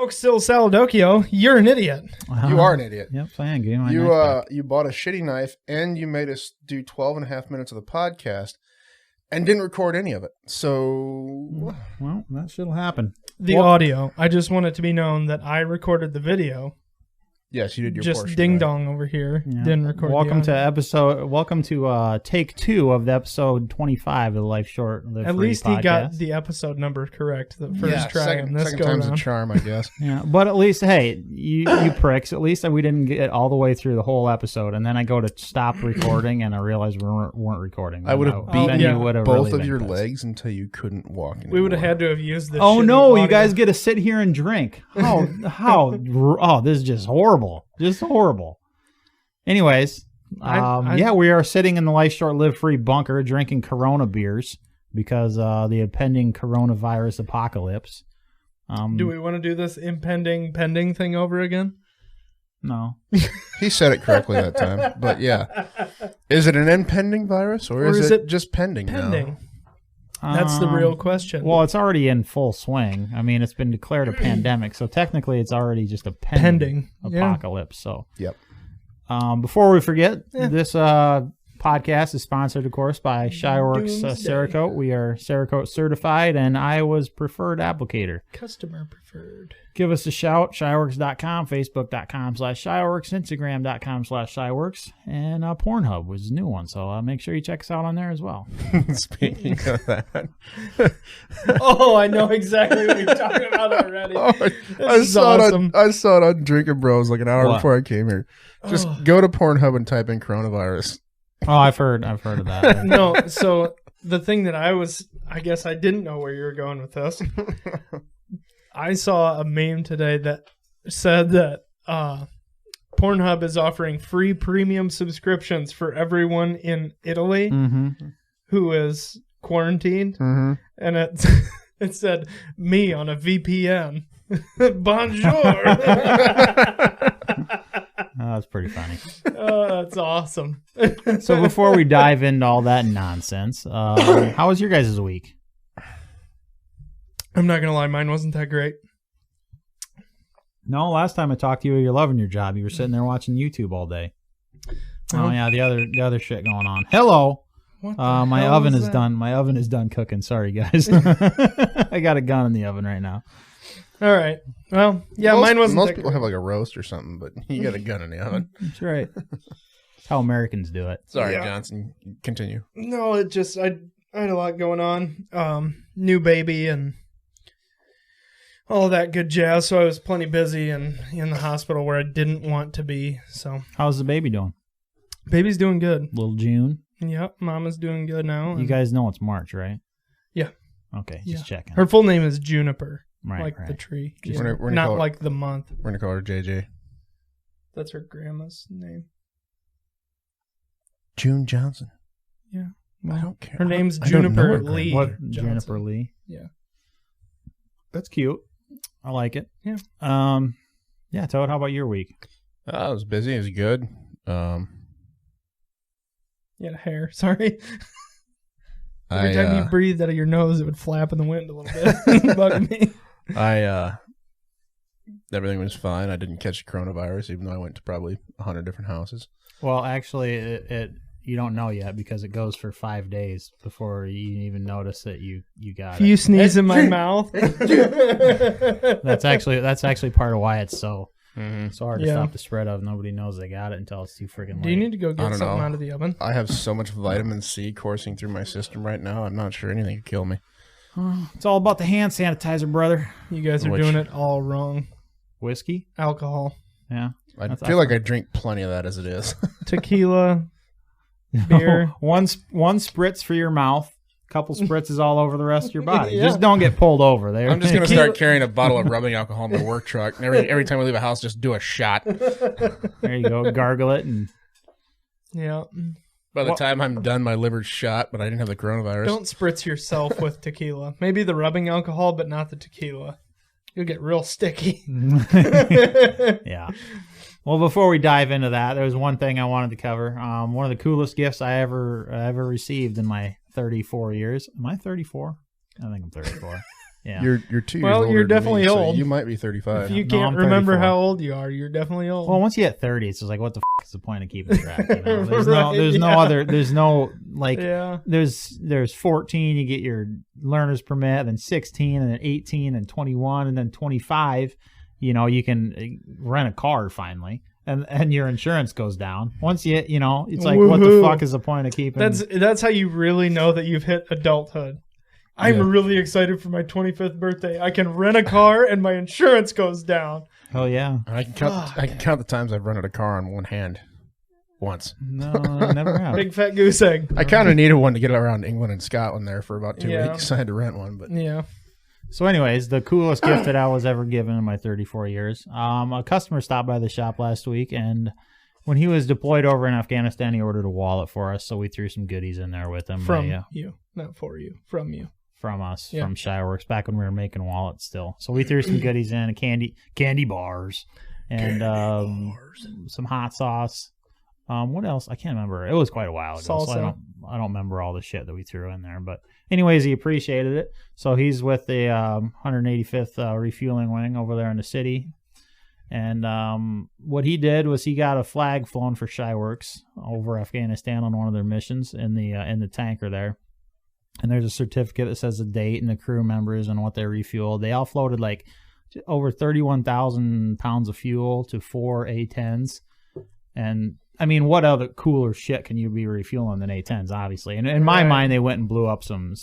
Oxil Saladocchio, you're an idiot. You are an idiot. Yep, thank you. You bought a shitty knife and you made us do 12 and a half minutes of the podcast and didn't record any of it. So, well, that shit'll happen. The audio. I just want it to be known that I recorded the video. Yes, you did your just portion. Ding dong over here. Yeah. Didn't record. Welcome to take 2 of the episode 25 of the Life Short Live At Free least podcast. he got the episode number correct the first try. Second time's a charm, I guess. Yeah, but at least, hey, you pricks, at least we didn't get all the way through the whole episode, and then I go to stop recording, and I realize we weren't recording. I would have beaten both of your legs until you couldn't walk anymore. We would have had to have used this. Oh no, you guys get to sit here and drink. Oh, this is just horrible. Just horrible. Anyways, we are sitting in the Life Short Live Free bunker drinking Corona beers because the impending coronavirus apocalypse. Do we want to do this pending thing over again? No. He said it correctly that time, but yeah. Is it an impending virus or is it just pending now? That's the real question. Well, it's already in full swing. I mean, it's been declared a pandemic, so technically it's already just a pending apocalypse. So, yep. Before we forget, this podcast is sponsored, of course, by Shyworks Cerakote. We are Cerakote certified and Iowa's preferred applicator. Customer preferred. Give us a shout, Shyworks.com, Facebook.com/Shyworks, Instagram.com/Shyworks, and Pornhub was a new one, so make sure you check us out on there as well. Speaking of that. Oh, I know exactly what you're talking about already. I saw it on Drinking Bros like an hour before I came here. Just go to Pornhub and type in coronavirus. Oh, I've heard of that. No, so the thing that I guess I didn't know where you were going with this. I saw a meme today that said that Pornhub is offering free premium subscriptions for everyone in Italy who is quarantined. Mm-hmm. And it said, me on a VPN. Bonjour. Oh, that's pretty funny. Oh, that's awesome. So before we dive into all that nonsense, how was your guys' week? I'm not going to lie, mine wasn't that great. No, last time I talked to you, you're loving your job. You were sitting there watching YouTube all day. Oh yeah, the other shit going on. Hello. My oven is done. My oven is done cooking. Sorry, guys. I got a gun in the oven right now. All right. Well, yeah, mine wasn't. Most people have like a roast or something, but you got a gun in the oven. That's right. That's how Americans do it. Sorry, Johnson. Continue. No, I had a lot going on. New baby and all that good jazz. So I was plenty busy and in the hospital where I didn't want to be. So how's the baby doing? Baby's doing good. Little June. Yep, Mama's doing good now. You guys know it's March, right? Yeah. Okay, just checking. Her full name is Juniper. Right, the tree. We're not like the month. We're going to call her JJ. That's her grandma's name. June Johnson. Yeah. Well, I don't care. Her name's Juniper Lee. What? Juniper Lee? Yeah. That's cute. I like it. Yeah. Yeah, Toad, how about your week? I was busy. It was good. You had hair. Sorry. Every time you breathed out of your nose, it would flap in the wind a little bit. Bugging me. Everything was fine. I didn't catch coronavirus, even though I went to probably 100 different houses. Well, actually, you don't know yet because it goes for 5 days before you even notice that you got it. If you sneeze in my mouth. That's actually part of why it's so hard to stop the spread of. Nobody knows they got it until it's too freaking late. Do you need to go get something out of the oven? I have so much vitamin C coursing through my system right now. I'm not sure anything could kill me. It's all about the hand sanitizer, brother. You guys are doing it all wrong. Whiskey? Alcohol. Yeah. I feel like I drink plenty of that as it is. Tequila. Beer. One spritz for your mouth. Couple spritzes all over the rest of your body. Just don't get pulled over there. I'm just going to start carrying a bottle of rubbing alcohol in my work truck. And every time we leave a house, just do a shot. There you go. Gargle it. And yeah. By the time I'm done, my liver's shot, but I didn't have the coronavirus. Don't spritz yourself with tequila. Maybe the rubbing alcohol, but not the tequila. You'll get real sticky. Yeah. Well, before we dive into that, there was one thing I wanted to cover. One of the coolest gifts I ever received in my 34 years. Am I 34? I think I'm 34. Yeah. You're 2 years Well, older you're than definitely me, old. So you might be 35. If you No, can't I'm remember 34. how old you are, you're definitely old. Well, once you hit 30, it's just like, what the is the point of keeping track? You know? There's Right, there's no like, yeah. there's 14, you get your learner's permit, then 16, and then 18, and 21, and then 25. You know, you can rent a car finally, and your insurance goes down. Once it's like, what the fuck is the point of keeping? That's how you really know that you've hit adulthood. I'm really excited for my 25th birthday. I can rent a car and my insurance goes down. Oh yeah. And I can count the times I've rented a car on one hand. Once. No, I never have. Big fat goose egg. I kind of needed one to get around England and Scotland there for about 2 Yeah. weeks. I had to rent one, but Yeah. So anyways, the coolest gift that I was ever given in my 34 years. A customer stopped by the shop last week, and when he was deployed over in Afghanistan, he ordered a wallet for us, so we threw some goodies in there with him. From you. Not for you. From you. From us, Yeah. from Shyworks, back when we were making wallets still. So we threw some goodies in, candy bars, and some hot sauce. What else? I can't remember. It was quite a while ago, Salsa. so I don't remember all the shit that we threw in there. But anyways, he appreciated it. So he's with the 185th refueling wing over there in the city. And what he did was he got a flag flown for Shyworks over Afghanistan on one of their missions in the tanker there. And there's a certificate that says the date and the crew members and what they refueled. They all floated like over 31,000 pounds of fuel to 4 A-10s. And I mean, what other cooler shit can you be refueling than A-10s, obviously? And in my mind, they went and blew up some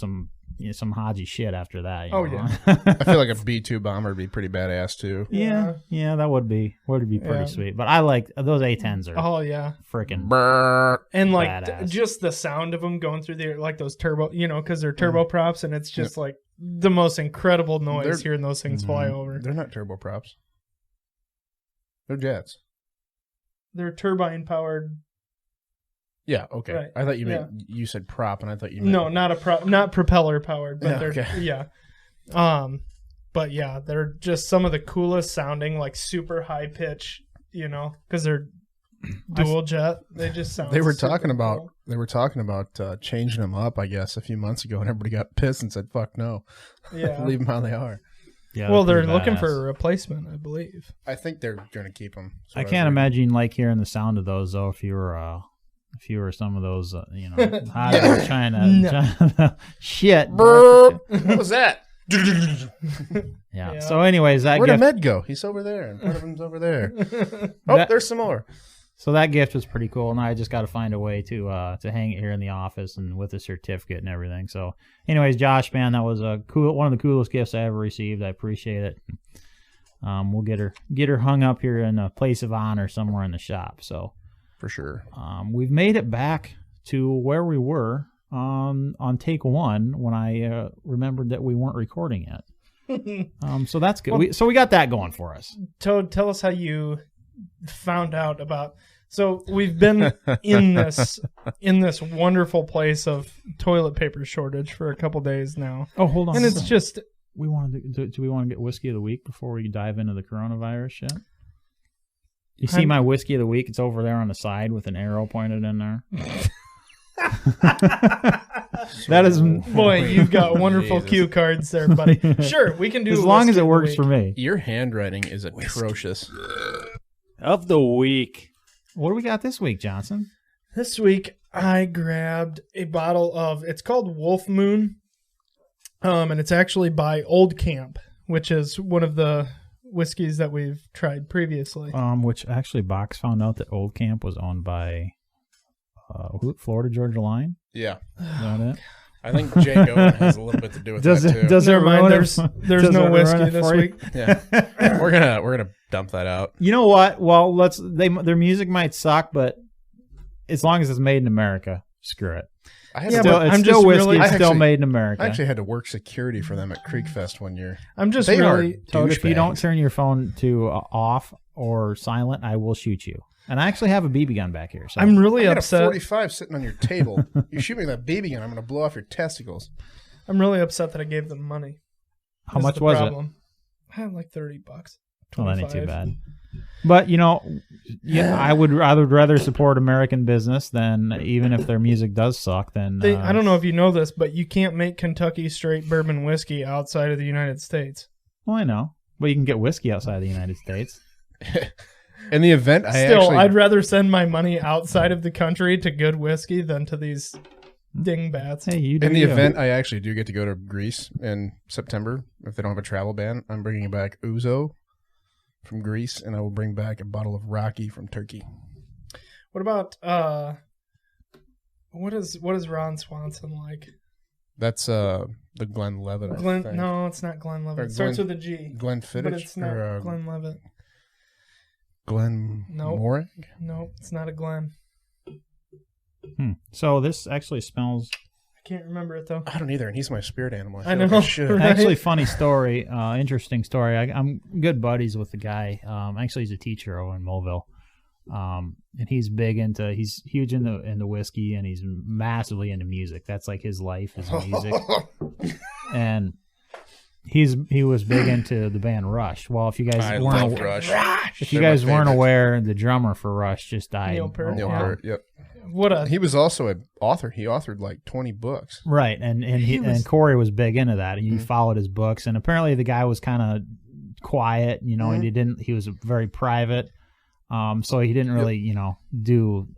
Haji shit after that. You know? Yeah. I feel like a B-2 bomber would be pretty badass too. Yeah, that would be pretty sweet. But I like those A-10s are freaking and like badass. just the sound of them going through the like those turbo, because they're turboprops, and it's just like the most incredible noise hearing those things fly over. They're not turboprops. They're jets. They're turbine powered. Yeah, okay. Right. I thought you meant you said prop, and I thought you meant not propeller powered, but but yeah, they're just some of the coolest sounding, like super high pitch, because they're dual jet. They just sound. They were talking about changing them up, I guess, a few months ago, and everybody got pissed and said, "Fuck no, yeah, leave them how they are." Yeah, well, they're looking for a replacement, I believe. I think they're going to keep them. I can't imagine like hearing the sound of those though. If you were some of those, hot China shit. What was that? Yeah. So, anyways, where'd the med go? He's over there, and part of him's over there. There's some more. So that gift was pretty cool, and I just got to find a way to hang it here in the office and with a certificate and everything. So, anyways, Josh, man, that was one of the coolest gifts I ever received. I appreciate it. We'll get her hung up here in a place of honor somewhere in the shop. So, for sure, we've made it back to where we were on take one when I remembered that we weren't recording yet. So that's good. Well, we got that going for us. Toad, tell us how you found out about. So we've been in this wonderful place of toilet paper shortage for a couple days now. Oh, hold on. And it's just do we want to get whiskey of the week before we dive into the coronavirus shit? You see my whiskey of the week? It's over there on the side with an arrow pointed in there. That is, boy, you've got wonderful cue cards there, buddy. Sure, we can do as long as it works for me. Your handwriting is atrocious. Of the week. What do we got this week, Johnson? This week I grabbed a bottle of, it's called Wolf Moon, and it's actually by Old Camp, which is one of the whiskeys that we've tried previously. Which actually Box found out that Old Camp was owned by Florida Georgia Line. Yeah. Is that it? I think Jake Owen has a little bit to do with that too. Does Never mind, there's no whiskey this week. Yeah, we're gonna dump that out. You know what? Well, their music might suck, but as long as it's made in America, screw it. It's still whiskey. It's still made in America. I actually had to work security for them at Creek Fest one year. I'm just really Toad, if you don't turn your phone to off or silent, I will shoot you. And I actually have a BB gun back here. So I'm really I upset. got a 45 sitting on your table. You shoot me with that BB gun, I'm going to blow off your testicles. I'm really upset that I gave them money. How much was it? I had like $30. Well, that ain't too bad. But I would rather support American business than even if their music does suck. Then I don't know if you know this, but you can't make Kentucky straight bourbon whiskey outside of the United States. Well, I know, but you can get whiskey outside of the United States. In the event, I'd rather send my money outside of the country to good whiskey than to these dingbats. Hey, in the event, I actually do get to go to Greece in September. If they don't have a travel ban, I'm bringing back Ouzo from Greece, and I will bring back a bottle of Rocky from Turkey. What about what is Ron Swanson like? That's the Glenlivet. No, it's not Glenlivet. It starts with a G. Glenfiddich, but it's not Glenlivet. Glenmorangie? No, it's not a Glen. So this actually smells. I can't remember it though. I don't either, and he's my spirit animal. I know. Like Right? Actually, funny story, interesting story. I'm good buddies with the guy. Actually, he's a teacher over in Mobile, and he's huge into whiskey, and he's massively into music. That's like his life is music, and he was big into the band Rush. Well, if you guys weren't aware, the drummer for Rush just died. Neil Peart. Yep. He was also an author. He authored like 20 books. Right, and Corey was big into that. He followed his books, and apparently the guy was kind of quiet. He was very private. So he didn't really do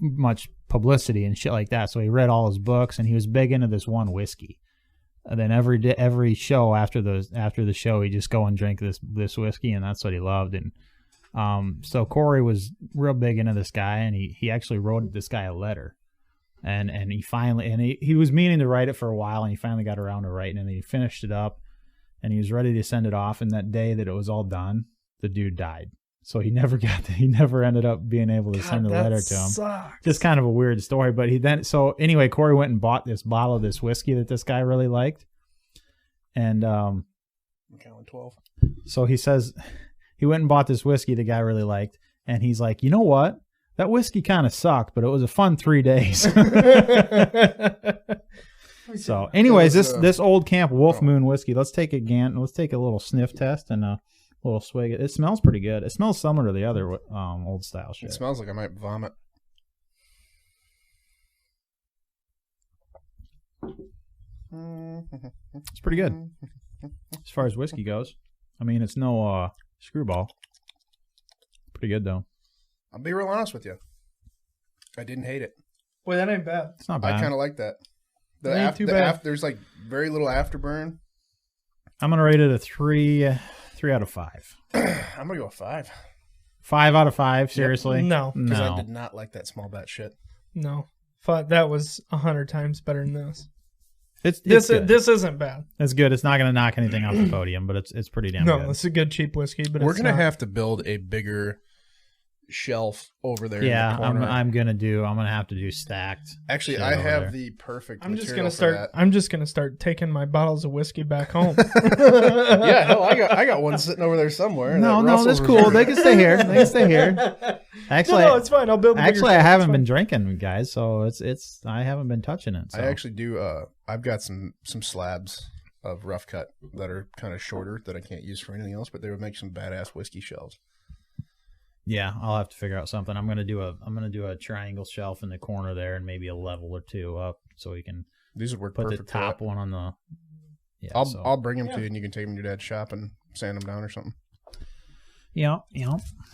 much publicity and shit like that. So he read all his books, and he was big into this one whiskey. And then every show after the show, he'd just go and drink this whiskey, and that's what he loved. And so Corey was real big into this guy, and he actually wrote this guy a letter, and he finally he was meaning to write it for a while, and he finally got around to writing it, and he finished it up, and he was ready to send it off. And that day that it was all done, the dude died. So he never ended up being able to send the letter to him. Sucks. Just kind of a weird story. But anyway, Corey went and bought this bottle of this whiskey that this guy really liked. And Macallan 12. So he says he went and bought this whiskey the guy really liked. And he's like, you know what? That whiskey kind of sucked, but it was a fun 3 days. So anyways, this Old Camp Wolf Moon whiskey, let's take a little sniff test and a little swig. It smells pretty good. It smells similar to the other old style shit. It smells like I might vomit. It's pretty good as far as whiskey goes. I mean, it's no screwball. Pretty good though. I'll be real honest with you. I didn't hate it. Boy, that ain't bad. It's not bad. I kind of like that. Ain't too bad. There's like very little afterburn. I'm gonna rate it a 3 out of 5. I'm gonna go 5. 5 out of 5. Seriously? No, because I did not like that small batch shit. No, that was 100 times better than this. This isn't bad. It's good. It's not gonna knock anything off the podium, but it's pretty damn good. No, it's a good cheap whiskey. But we're gonna have to build a bigger shelf over there. Yeah, in the corner. I'm gonna have to do stacked. Actually, I have the perfect. I'm just gonna start taking my bottles of whiskey back home. Yeah, hell, I got one sitting over there somewhere. No, that's cool. They can stay here. Actually, no, it's fine. I'll build. Actually, I haven't been drinking, guys, so I haven't been touching it. So. I actually do. I've got some slabs of rough cut that are kind of shorter that I can't use for anything else, but they would make some badass whiskey shelves. Yeah, I'll have to figure out something. I'm gonna do a triangle shelf in the corner there, and maybe a level or two up, so we can. These would work put perfect. The top one on the. Yeah, I'll bring them to you, and you can take them to your dad's shop and sand them down or something. Yeah.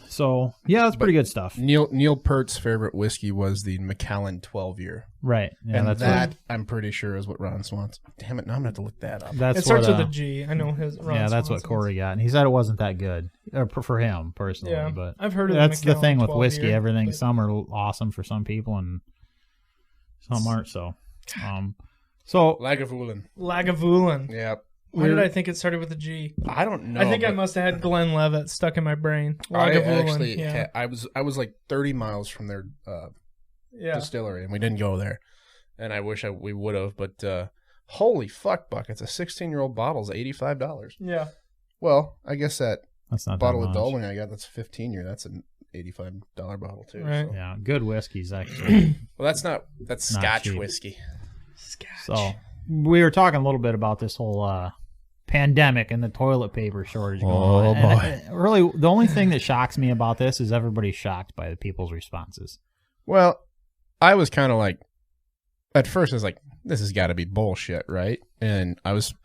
So yeah, that's pretty good stuff. Neil Peart's favorite whiskey was the Macallan 12 year. Right. Yeah, and that I'm pretty sure is what Ron Swanson. Damn it! Now I'm gonna have to look that up. It starts with a G. I know his. Ron that's what Corey got, and he said it wasn't that good for him personally. Yeah, but I've heard of that's the thing with whiskey. Year, everything. Some are awesome for some people, and some aren't. So Lagavulin. Yeah. Why did I think it started with a G? I don't know. I think I must have had Glenlivet stuck in my brain. I was like 30 miles from their distillery, and we didn't go there. And I wish we would have, but holy fuck, Buck! It's a 16-year-old bottle, is $85. Yeah. Well, I guess that's not bottle that of Dolby I got. That's 15-year. That's an $85 bottle too. Right. So. Yeah, good whiskeys actually. Well, that's Scotch cheap. whiskey. Scotch. So we were talking a little bit about this whole pandemic and the toilet paper shortage going on. Boy. Really, the only thing that shocks me about this is everybody's shocked by the people's responses. Well, I was kind of like, at first I was like, this has got to be bullshit, right? And I was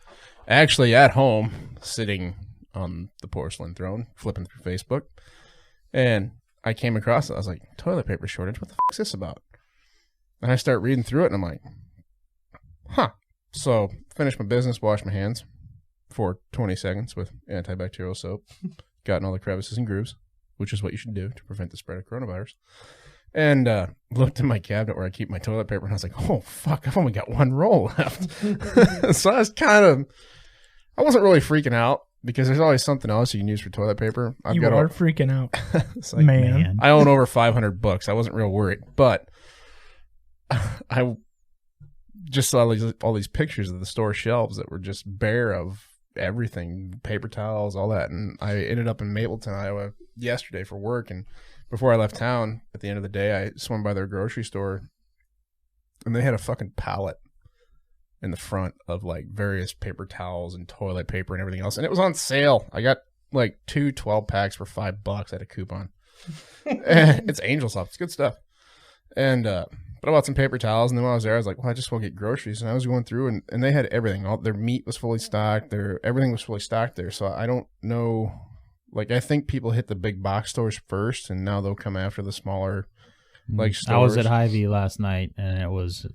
actually at home sitting on the porcelain throne, flipping through Facebook, and I came across it. I was like, toilet paper shortage, what the fuck is this about? And I start reading through it, and I'm like, huh. So, finished my business, washed my hands for 20 seconds with antibacterial soap, got in all the crevices and grooves, which is what you should do to prevent the spread of coronavirus. And looked in my cabinet where I keep my toilet paper, and I was like, oh, fuck, I've only got one roll left. So I was I wasn't really freaking out because there's always something else you can use for toilet paper. You are freaking out, like, man. I own over 500 books. I wasn't real worried, but I just saw all these pictures of the store shelves that were just bare of everything, paper towels, all that. And I ended up in Mapleton, Iowa yesterday for work, and before I left town, at the end of the day, I swung by their grocery store, and they had a fucking pallet in the front of like various paper towels and toilet paper and everything else, and it was on sale. I got like 2 12-packs for $5 at a coupon. It's Angel Soft. It's good stuff. And but I bought some paper towels, and then when I was there, I was like, well, I just want to get groceries. And I was going through, and they had everything. All their meat was fully stocked. Everything was fully stocked there. So I don't know. Like, I think people hit the big box stores first, and now they'll come after the smaller, like, stores. I was at Hy-Vee last night, and it was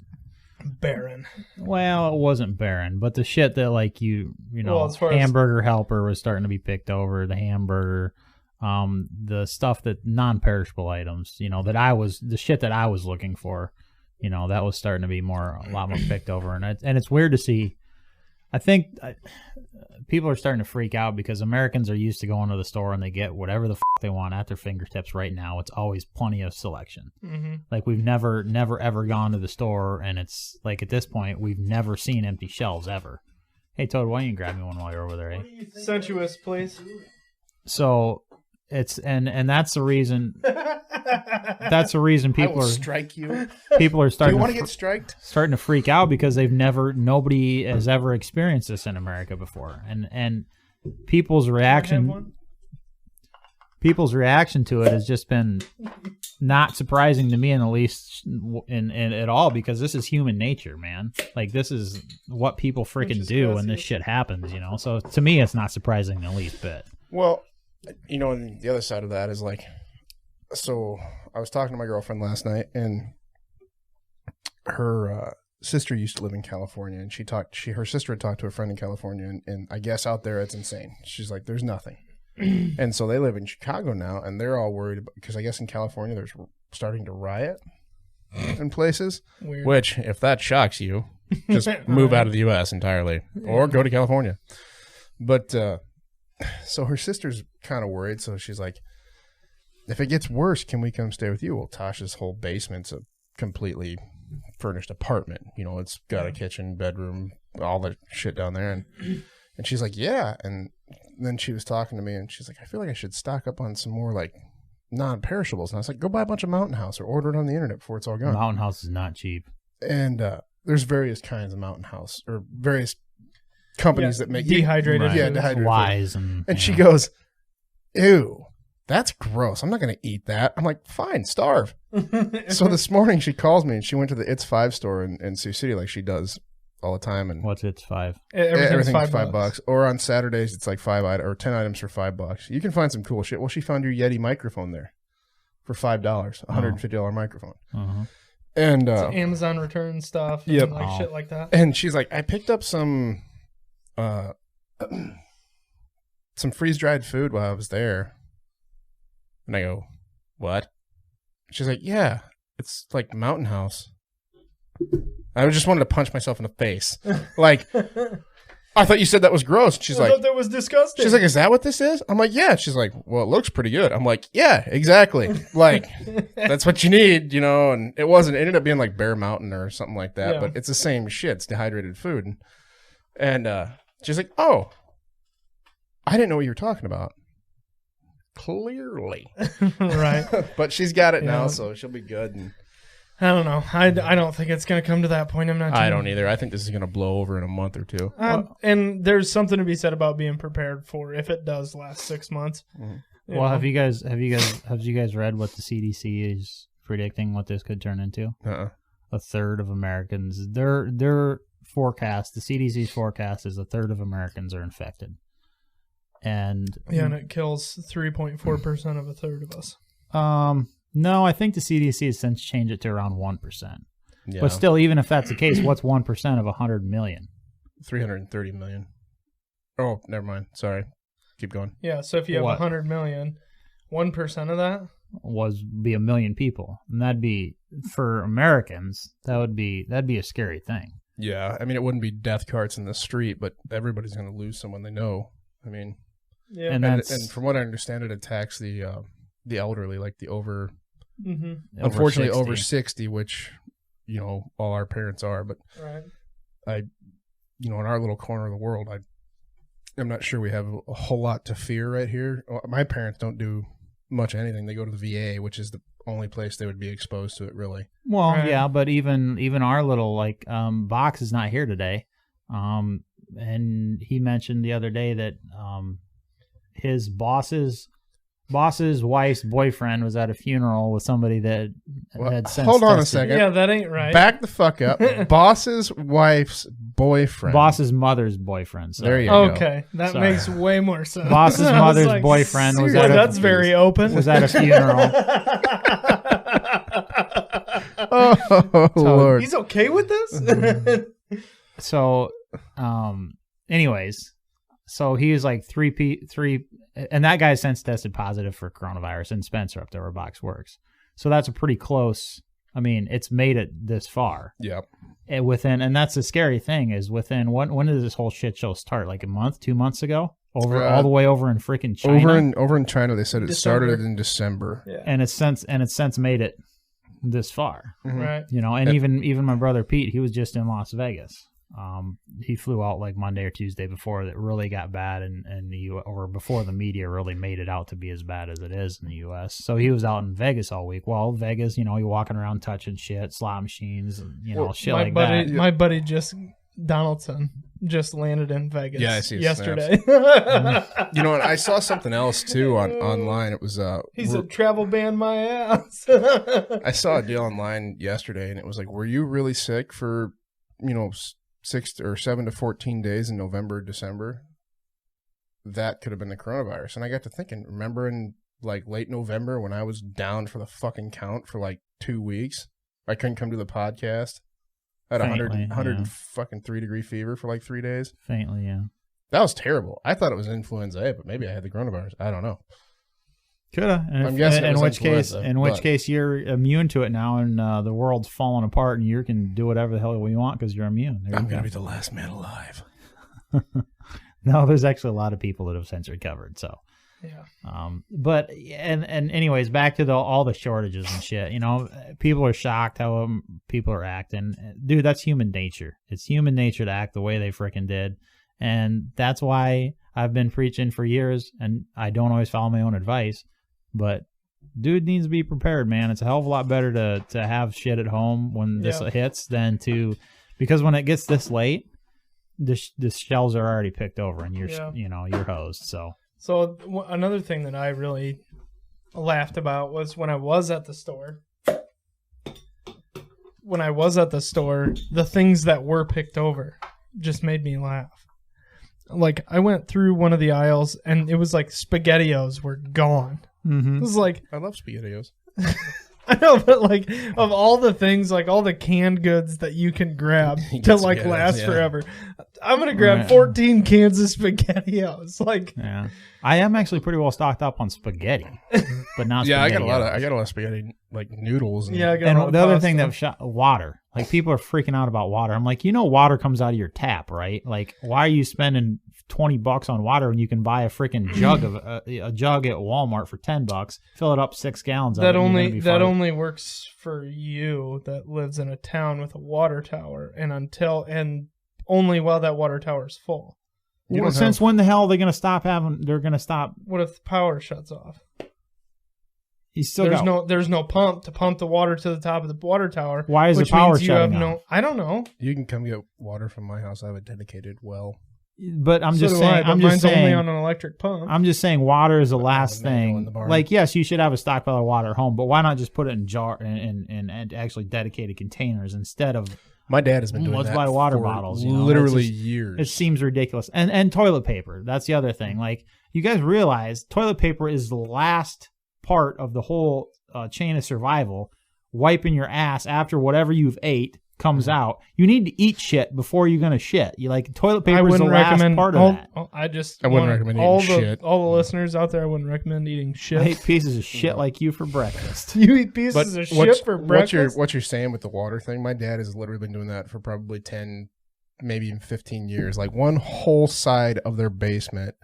barren. Well, it wasn't barren, but the shit that, like, Hamburger Helper was starting to be picked over, the hamburger, the stuff that non-perishable items, the shit that I was looking for, that was starting to be a lot more picked over, and it's weird to see. I think people are starting to freak out because Americans are used to going to the store and they get whatever the fuck they want at their fingertips right now. It's always plenty of selection. Mm-hmm. Like, we've never ever gone to the store, and it's like, at this point, we've never seen empty shelves ever. Hey, Toad, why don't you grab me one while you're over there, eh? Sensuous, please. So it's and that's the reason. That's the reason people I will strike you. People are starting. Do you want to get striked? Starting to freak out because nobody has ever experienced this in America before, and people's reaction to it has just been not surprising to me, in the least, in at all, because this is human nature, man. Like, this is what people freaking do when this shit happens, So to me, it's not surprising the least bit. Well, and the other side of that is like. So I was talking to my girlfriend last night, and her sister used to live in California, and her sister had talked to a friend in California, and I guess out there it's insane. She's like, there's nothing. And so they live in Chicago now, and they're all worried because I guess in California there's starting to riot in places. Weird. Which, if that shocks you, just move out of the U.S. entirely or go to California. But so her sister's kind of worried, so she's like, if it gets worse, can we come stay with you? Well, Tasha's whole basement's a completely furnished apartment. It's got a kitchen, bedroom, all the shit down there. And she's like, yeah. And then she was talking to me, and she's like, I feel like I should stock up on some more, like, non-perishables. And I was like, go buy a bunch of Mountain House or order it on the internet before it's all gone. Mountain House is not cheap. And there's various kinds of Mountain House, or various companies that make dehydrated. Right. Yeah, dehydrated. Wise. And she goes, ew. That's gross. I'm not going to eat that. I'm like, fine, starve. So this morning she calls me, and she went to the It's 5 store in Sioux City like she does all the time. And what's It's 5? Everything's $5. Or on Saturdays it's like 5 items or 10 items for $5. You can find some cool shit. Well, she found your Yeti microphone there for $5, $150 microphone. Uh-huh. And Amazon return stuff. And shit like that. And she's like, I picked up some freeze dried food while I was there. And I go, what? She's like, yeah, it's like Mountain House. I just wanted to punch myself in the face. Like, I thought you said that was gross. She's I like, thought that was disgusting. She's like, is that what this is? I'm like, yeah. She's like, well, it looks pretty good. I'm like, yeah, exactly. Like, that's what you need, and it ended up being like Bear Mountain or something like that, but it's the same shit. It's dehydrated food. And she's like, oh, I didn't know what you were talking about. Clearly. Right. But she's got it now, so she'll be good. And I don't know. I don't think it's going to come to that point. I don't either. I think this is going to blow over in a month or two. And there's something to be said about being prepared for if it does last 6 months. Mm-hmm. Well, have you guys read what the CDC is predicting what this could turn into? A third of Americans. Their forecast, the CDC's forecast, is a third of Americans are infected. And it kills 3.4% of a third of us. No, I think the CDC has since changed it to around 1%. Yeah. But still, even if that's the case, what's 1% of 100 million? 330 million. Oh, never mind. Sorry. Keep going. Yeah, so if you have 100 million, 1% of that be a million people. And that'd be, for Americans, that'd be a scary thing. Yeah, I mean, it wouldn't be death carts in the street, but everybody's going to lose someone they know. I mean, yeah. And from what I understand, it attacks the elderly, like the over, over unfortunately 60. over 60, which, all our parents are. But right. in our little corner of the world, I'm not sure we have a whole lot to fear right here. My parents don't do much anything. They go to the VA, which is the only place they would be exposed to it, really. Well, yeah, but even our little Box is not here today, and he mentioned the other day that his boss's wife's boyfriend was at a funeral with somebody that had since hold on tested. a second. Yeah, that ain't right. Back the fuck up. Boss's wife's boyfriend. Boss's mother's boyfriend. Sorry. There you go. Okay, that makes way more sense. Boss's mother's boyfriend was at that's very open. Was at a funeral. Oh, Lord. He's okay with this? So, anyways, so he was like three, and that guy since tested positive for coronavirus in Spencer up there where Box works. So that's a pretty close. I mean, it's made it this far. Yep. And that's the scary thing is when did this whole shit show start? Like a month, 2 months ago? All the way over in freaking China. Over in China, they said it started in December. Yeah. And it's since made it this far. Mm-hmm. Right. And even my brother Pete, he was just in Las Vegas. He flew out like Monday or Tuesday before it really got bad or before the media really made it out to be as bad as it is in the U.S. So he was out in Vegas all week. Well, Vegas, you're walking around touching shit, slot machines, shit like that. My buddy Donaldson just landed in Vegas. Yeah, I see yesterday. And I saw something else too online. It was he's a travel ban my ass. I saw a deal online yesterday, and it was like, were you really sick for 6 or 7 to 14 days in November, December? That could have been the coronavirus. And I got to thinking, remember in like late November when I was down for the fucking count for like 2 weeks? I couldn't come to the podcast. I had 103 degree fever for like 3 days. Faintly, yeah. That was terrible. I thought it was influenza A, but maybe I had the coronavirus. I don't know. Coulda. I'm guessing in which case you're immune to it now, and the world's falling apart, and you can do whatever the hell you want because you're immune. I'm gonna be the last man alive. No, there's actually a lot of people that have since recovered. So, yeah. But anyways, back to all the shortages and shit. People are shocked how people are acting. Dude, that's human nature. It's human nature to act the way they freaking did, and that's why I've been preaching for years, and I don't always follow my own advice. But dude needs to be prepared, man. It's a hell of a lot better to have shit at home when this hits because when it gets this late, the shelves are already picked over and you're hosed. So another thing that I really laughed about was when I was at the store. When I was at the store, the things that were picked over just made me laugh. Like I went through one of the aisles and it was like SpaghettiOs were gone. Mm-hmm. It was like I love SpaghettiOs. I know, but like of all the things, like all the canned goods that you can grab to like last forever, I'm gonna grab 14 cans of SpaghettiOs. Like, yeah, I am actually pretty well stocked up on spaghetti, but not. Yeah, I got a lot of spaghetti like noodles. And I got a lot of the other pasta. thing that water. Like people are freaking out about water. I'm like, water comes out of your tap, right? Like, why are you spending $20 on water when you can buy a freaking jug of a jug at Walmart for $10, fill it up 6 gallons. That only works for you that lives in a town with a water tower, and only while that water tower is full. Since when the hell are they going to stop having? They're going to stop. What if the power shuts off? there's no pump to pump the water to the top of the water tower. Why is the power shutting off? I don't know. You can come get water from my house. I have a dedicated well. But I'm just saying. Mine's only on an electric pump. I'm just saying, water is the last thing. Like, yes, you should have a stockpile of water at home, but why not just put it in jar and actually dedicated containers instead of? My dad has been doing let's that buy water for bottles. Literally years. It seems ridiculous. And toilet paper. That's the other thing. Like, you guys realize toilet paper is the last part of the whole chain of survival. Wiping your ass after whatever you've ate comes out. You need to eat shit before you're gonna shit. You like toilet paper is the last part of that. I wouldn't recommend eating shit. All the listeners out there, I wouldn't recommend eating shit. I eat pieces of shit like you for breakfast. You eat pieces of shit for breakfast? What you're saying with the water thing, my dad has literally been doing that for probably 10, maybe even 15 years. Like, one whole side of their basement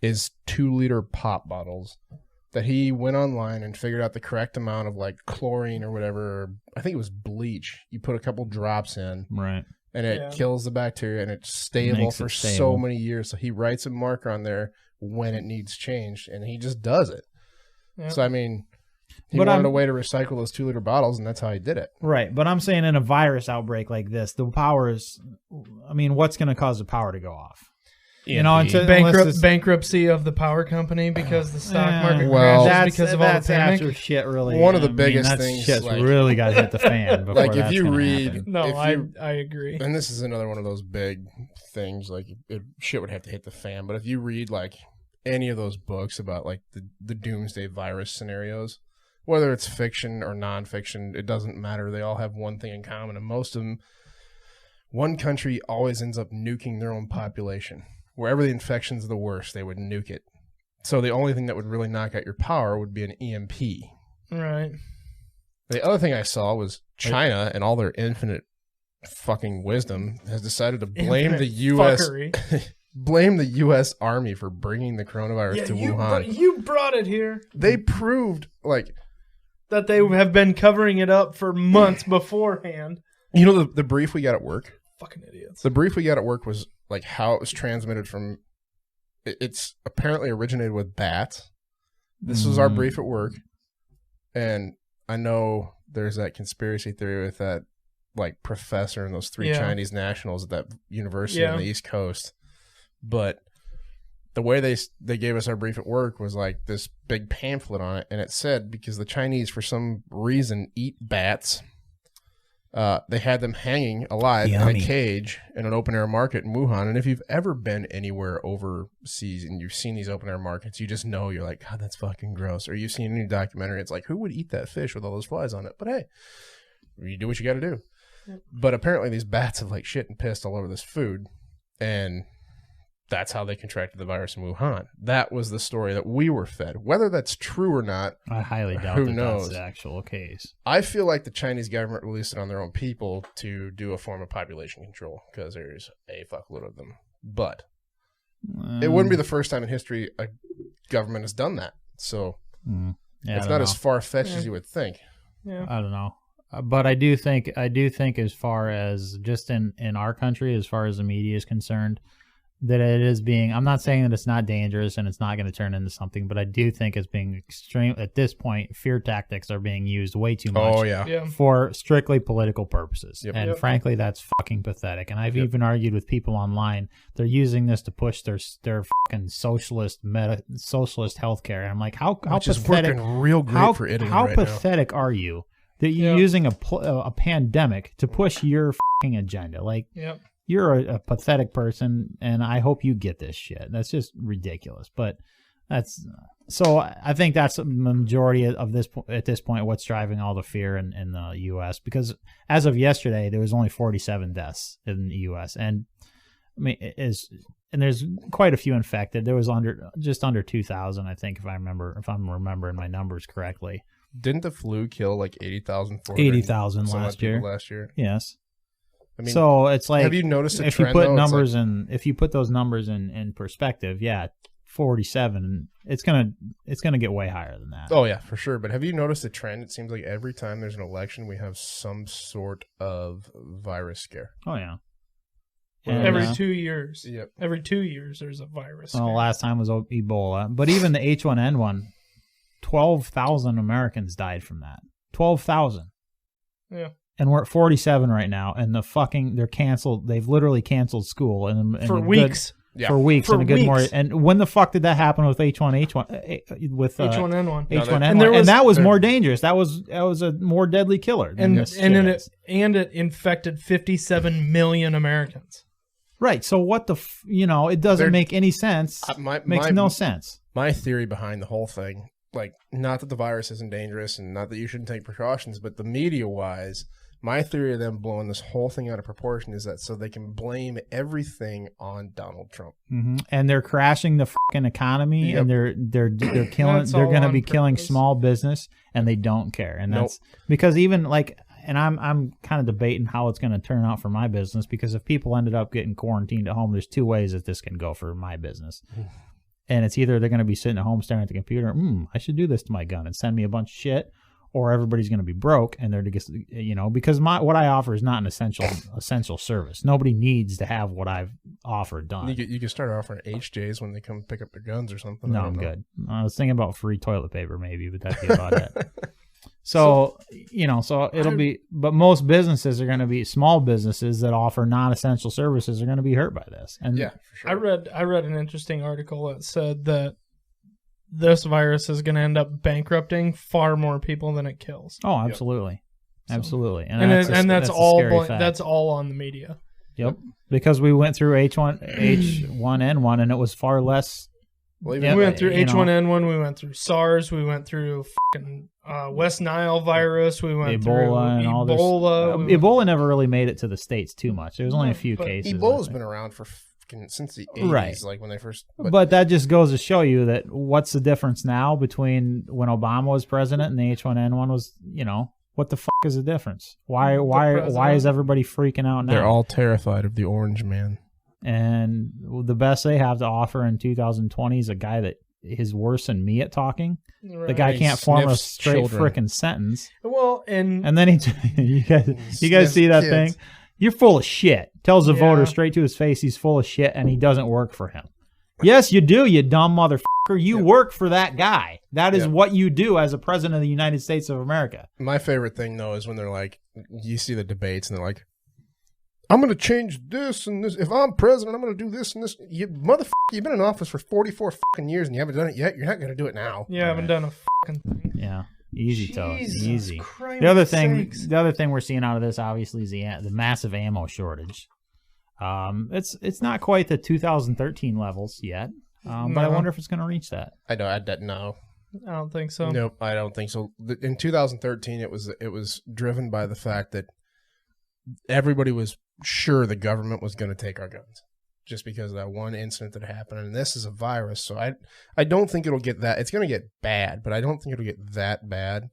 is 2-liter pop bottles that he went online and figured out the correct amount of like chlorine or whatever. I think it was bleach. You put a couple drops in, right, and it kills the bacteria, and it's stable for so many years. So he writes a marker on there when it needs changed, and he just does it. Yep. So I mean, he wanted a way to recycle those 2-liter bottles, and that's how he did it. Right, but I'm saying in a virus outbreak like this, the power is. I mean, what's going to cause the power to go off? You know, bankruptcy of the power company because the stock market crashes because of all the panic. After shit really. One of the biggest things. Shit's really got to hit the fan. Like if you read, I agree. And this is another one of those big things. Like shit would have to hit the fan. But if you read like any of those books about like the doomsday virus scenarios, whether it's fiction or nonfiction, it doesn't matter. They all have one thing in common, and most of them, one country always ends up nuking their own population. Wherever the infection's the worst, they would nuke it. So the only thing that would really knock out your power would be an EMP. Right. The other thing I saw was China and all their infinite fucking wisdom has decided to blame the U.S. blame the U.S. Army for bringing the coronavirus to Wuhan. You brought it here. They proved that they have been covering it up for months beforehand. You know the brief we got at work? Fucking idiots. The brief we got at work was like how it was transmitted from. It's apparently originated with bats. This was our brief at work, and I know there's that conspiracy theory with that like professor and those 3 Chinese nationals at that university on the East Coast. But the way they gave us our brief at work was like this big pamphlet on it, and it said because the Chinese for some reason eat bats. They had them hanging alive in a cage in an open-air market in Wuhan. And if you've ever been anywhere overseas and you've seen these open-air markets, you just know, you're like, God, that's fucking gross. Or you've seen any documentary, it's like, who would eat that fish with all those flies on it? But hey, you do what you got to do. Yep. But apparently these bats have like shit and pissed all over this food. And that's how they contracted the virus in Wuhan. That was the story that we were fed. Whether that's true or not, I highly doubt that's the actual case. I feel like the Chinese government released it on their own people to do a form of population control because there's a fuckload of them. But it wouldn't be the first time in history a government has done that. So it's not as far-fetched as you would think. Yeah. I don't know. But I do think as far as just in our country, as far as the media is concerned, that it is being, I'm not saying that it's not dangerous and it's not going to turn into something, but I do think it's being extreme. At this point, fear tactics are being used way too much for strictly political purposes. Yep. And frankly, that's fucking pathetic. And I've even argued with people online, they're using this to push their fucking socialist healthcare. And I'm like, how pathetic, real great for Italy how right pathetic now. Are you that you're using a pandemic to push your fucking agenda? Like, you're a pathetic person, and I hope you get this shit. That's just ridiculous. But that's so. I think that's the majority of this at this point. What's driving all the fear in the U.S. Because as of yesterday, there was only 47 deaths in the U.S. and I mean and there's quite a few infected. There was just under 2,000, I think, if I'm remembering my numbers correctly. Didn't the flu kill like 80,000? 80,000 last year. Last year, yes. I mean, so it's like, have you noticed a if trend, you put though? numbers if you put those numbers in perspective, 47, it's gonna get way higher than that. Oh yeah, for sure. But have you noticed a trend? It seems like every time there's an election, we have some sort of virus scare. Oh yeah. And, every 2 years. Yep. Every 2 years, there's a virus. Well, last time was Ebola, but even the H1N1 12,000 Americans died from that. 12,000. Yeah. And we're at 47 right now, and they're canceled. They've literally canceled school for weeks. For weeks, and a good more. And when the fuck did that happen with H1N1? H1N1, and that was more dangerous. That was a more deadly killer. It infected 57 million Americans. Right. So what it doesn't make any sense. Makes no sense. My theory behind the whole thing, like, not that the virus isn't dangerous and not that you shouldn't take precautions, but the media-wise, my theory of them blowing this whole thing out of proportion is that so they can blame everything on Donald Trump. Mm-hmm. And they're crashing the fucking economy, and they're killing. They're going to be killing small business, and they don't care. And that's because even like, and I'm kind of debating how it's going to turn out for my business, because if people ended up getting quarantined at home, there's two ways that this can go for my business. And it's either they're going to be sitting at home staring at the computer, I should do this to my gun and send me a bunch of shit, or everybody's going to be broke, and they're just, because what I offer is not an essential service. Nobody needs to have what I've offered done. You can start offering HJs when they come pick up their guns or something. No, I'm good. I was thinking about free toilet paper maybe, but that'd be about it. So it'll be, but most businesses are going to be, small businesses that offer non-essential services are going to be hurt by this. And yeah, for sure. I read an interesting article that said that this virus is going to end up bankrupting far more people than it kills. Oh, absolutely. Yep. Absolutely. And that's all on the media. Yep. Because we went through H1N1 and it was far less. We went through H1N1, we went through SARS, we went through fucking West Nile virus, we went through and all Ebola. This. Ebola never really made it to the States too much. There was only a few cases. Ebola's been around for since the 80s, right. Like when they first. But that just goes to show you that what's the difference now between when Obama was president and the H1N1 was, what the fuck is the difference? Why is everybody freaking out now? They're all terrified of the orange man. And the best they have to offer in 2020 is a guy that is worse than me at talking. Right. The guy can't form a straight frickin' sentence. Well, and then you guys see that thing? You're full of shit. Tells the voter straight to his face he's full of shit and he doesn't work for him. Yes, you do, you dumb motherfucker. You work for that guy. That is what you do as a president of the United States of America. My favorite thing, though, is when they're like, you see the debates and they're like, I'm going to change this and this. If I'm president, I'm going to do this and this. You motherfucker, you've been in office for 44 fucking years and you haven't done it yet. You're not going to do it now. You haven't done a fucking thing. Yeah. Easy, toes. Easy. Christ the other thing we're seeing out of this, obviously, is the massive ammo shortage. It's not quite the 2013 levels yet, but I wonder if it's going to reach that. No. I don't think so. Nope, I don't think so. In 2013, it was driven by the fact that everybody was sure the government was going to take our guns, just because of that one incident that happened. And this is a virus, so I don't think it'll get that. It's going to get bad, but I don't think it'll get that bad.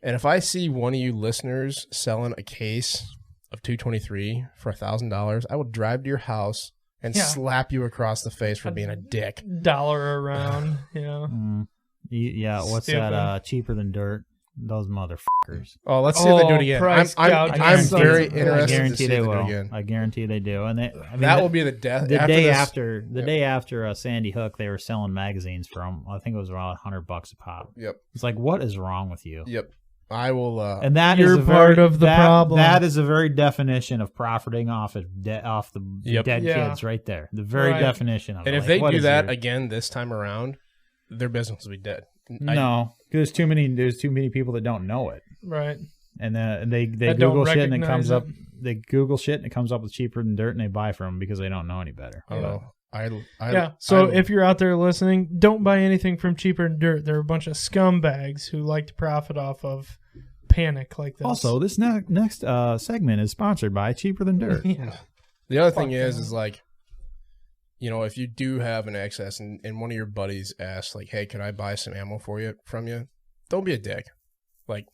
And if I see one of you listeners selling a case of 223 for $1,000, I will drive to your house and slap you across the face for being a dick. Dollar around, yeah. What's Stupid. That? Cheaper than dirt. Those motherfuckers. Oh, let's see if they do it again. I'm very interested to see if they do it again. I guarantee they do. And that will be the death. The day after Sandy Hook, they were selling magazines for them. I think it was around $100 a pop. Yep. It's like, what is wrong with you? Yep. I will. And that you're is part of the problem. That is a very definition of profiting off the dead kids right there. The very definition of it. And if they do that again this time around, their business will be dead. No, there's too many people that don't know it. Right. And they Google shit and it comes up. They Google shit and it comes up with cheaper than dirt, and they buy from them because they don't know any better. I don't know. So if you're out there listening, don't buy anything from Cheaper Than Dirt. They're a bunch of scumbags who like to profit off of panic like this. Also, this next segment is sponsored by Cheaper Than Dirt. Yeah. The other thing is like, if you do have an excess and one of your buddies asks, like, hey, can I buy some ammo from you? Don't be a dick. Like,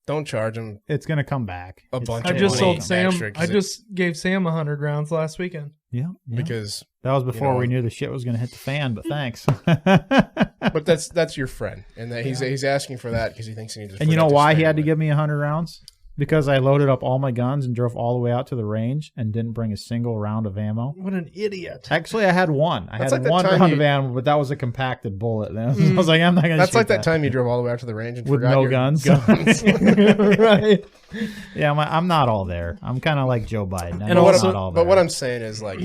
don't charge them. It's going to come back. I just sold Sam. I just gave Sam 100 rounds last weekend. Yeah. Because that was before we knew the shit was going to hit the fan, but thanks. But that's your friend, and that he's asking for that because he thinks he needs. And you know why he had to give me 100 rounds? because I loaded up all my guns and drove all the way out to the range and didn't bring a single round of ammo. What an idiot. Actually, I had one. I had one round of ammo, but that was a compacted bullet. And I was like, I'm not going to shoot That's like that time you drove all the way out to the range and with forgot no your guns. Right. Yeah, I'm not all there. I'm kind of like Joe Biden. And what I'm saying is, like,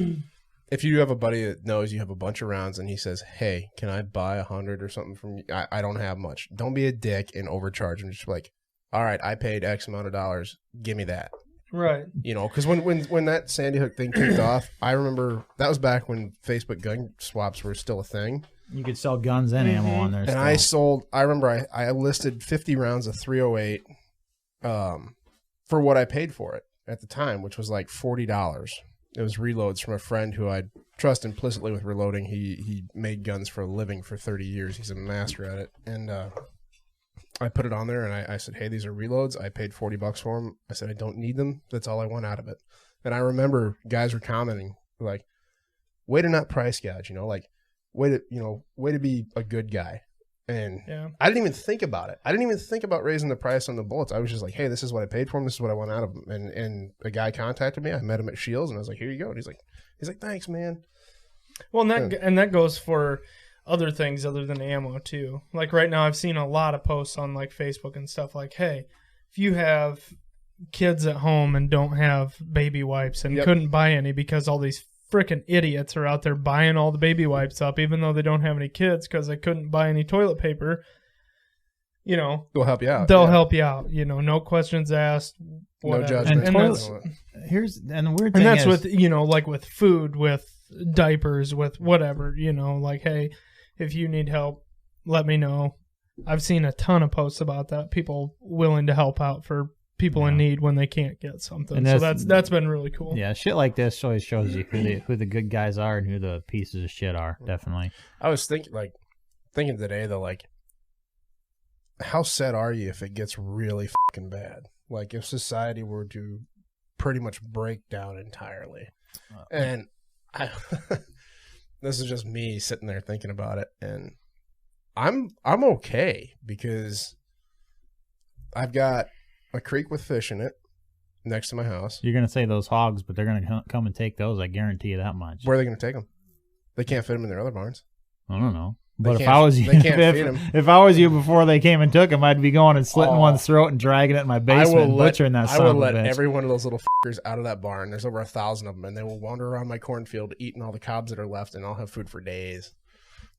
if you have a buddy that knows you have a bunch of rounds and he says, hey, can I buy 100 or something from you? I don't have much. Don't be a dick and overcharge him. Just like, all right, I paid X amount of dollars. Give me that. Right. You know, because when that Sandy Hook thing kicked off, I remember that was back when Facebook gun swaps were still a thing. You could sell guns and ammo on there. And I remember I listed 50 rounds of 308 for what I paid for it at the time, which was like $40. It was reloads from a friend who I trust implicitly with reloading. He made guns for a living for 30 years. He's a master at it. And I put it on there and I said, hey, these are reloads. I paid $40 for them. I said, I don't need them. That's all I want out of it. And I remember guys were commenting like, way to not price gouge, you know, like way to be a good guy. And I didn't even think about it. I didn't even think about raising the price on the bullets. I was just like, hey, this is what I paid for them. This is what I want out of them. And a guy contacted me. I met him at Shields and I was like, here you go. And he's like, thanks, man. Well, and that goes for other things other than ammo too. Like right now I've seen a lot of posts on like Facebook and stuff like, hey, if you have kids at home and don't have baby wipes and couldn't buy any because all these freaking idiots are out there buying all the baby wipes up even though they don't have any kids because they couldn't buy any toilet paper, you know, they'll help you out. They'll help you out, you know, no questions asked, whatever. No judgment. And the weird thing that's is, with, you know, like with food, with diapers, with whatever, you know, like, hey, if you need help, let me know. I've seen a ton of posts about that. People willing to help out for people in need when they can't get something. And so that's been really cool. Yeah, shit like this always shows you who the good guys are and who the pieces of shit are. Definitely. I was thinking today though, like, how sad are you if it gets really fucking bad? Like if society were to pretty much break down entirely, and this is just me sitting there thinking about it, and I'm okay because I've got a creek with fish in it next to my house. You're gonna say those hogs, but they're gonna come and take those. I guarantee you that much. Where are they gonna take them? They can't fit them in their other barns. I don't know. But if I was you, if I was you before they came and took them, I'd be going and slitting one's throat and dragging it in my basement and butchering that son of a bitch. I will let every one of those little fuckers out of that barn. There's over 1,000 of them, and they will wander around my cornfield eating all the cobs that are left, and I'll have food for days.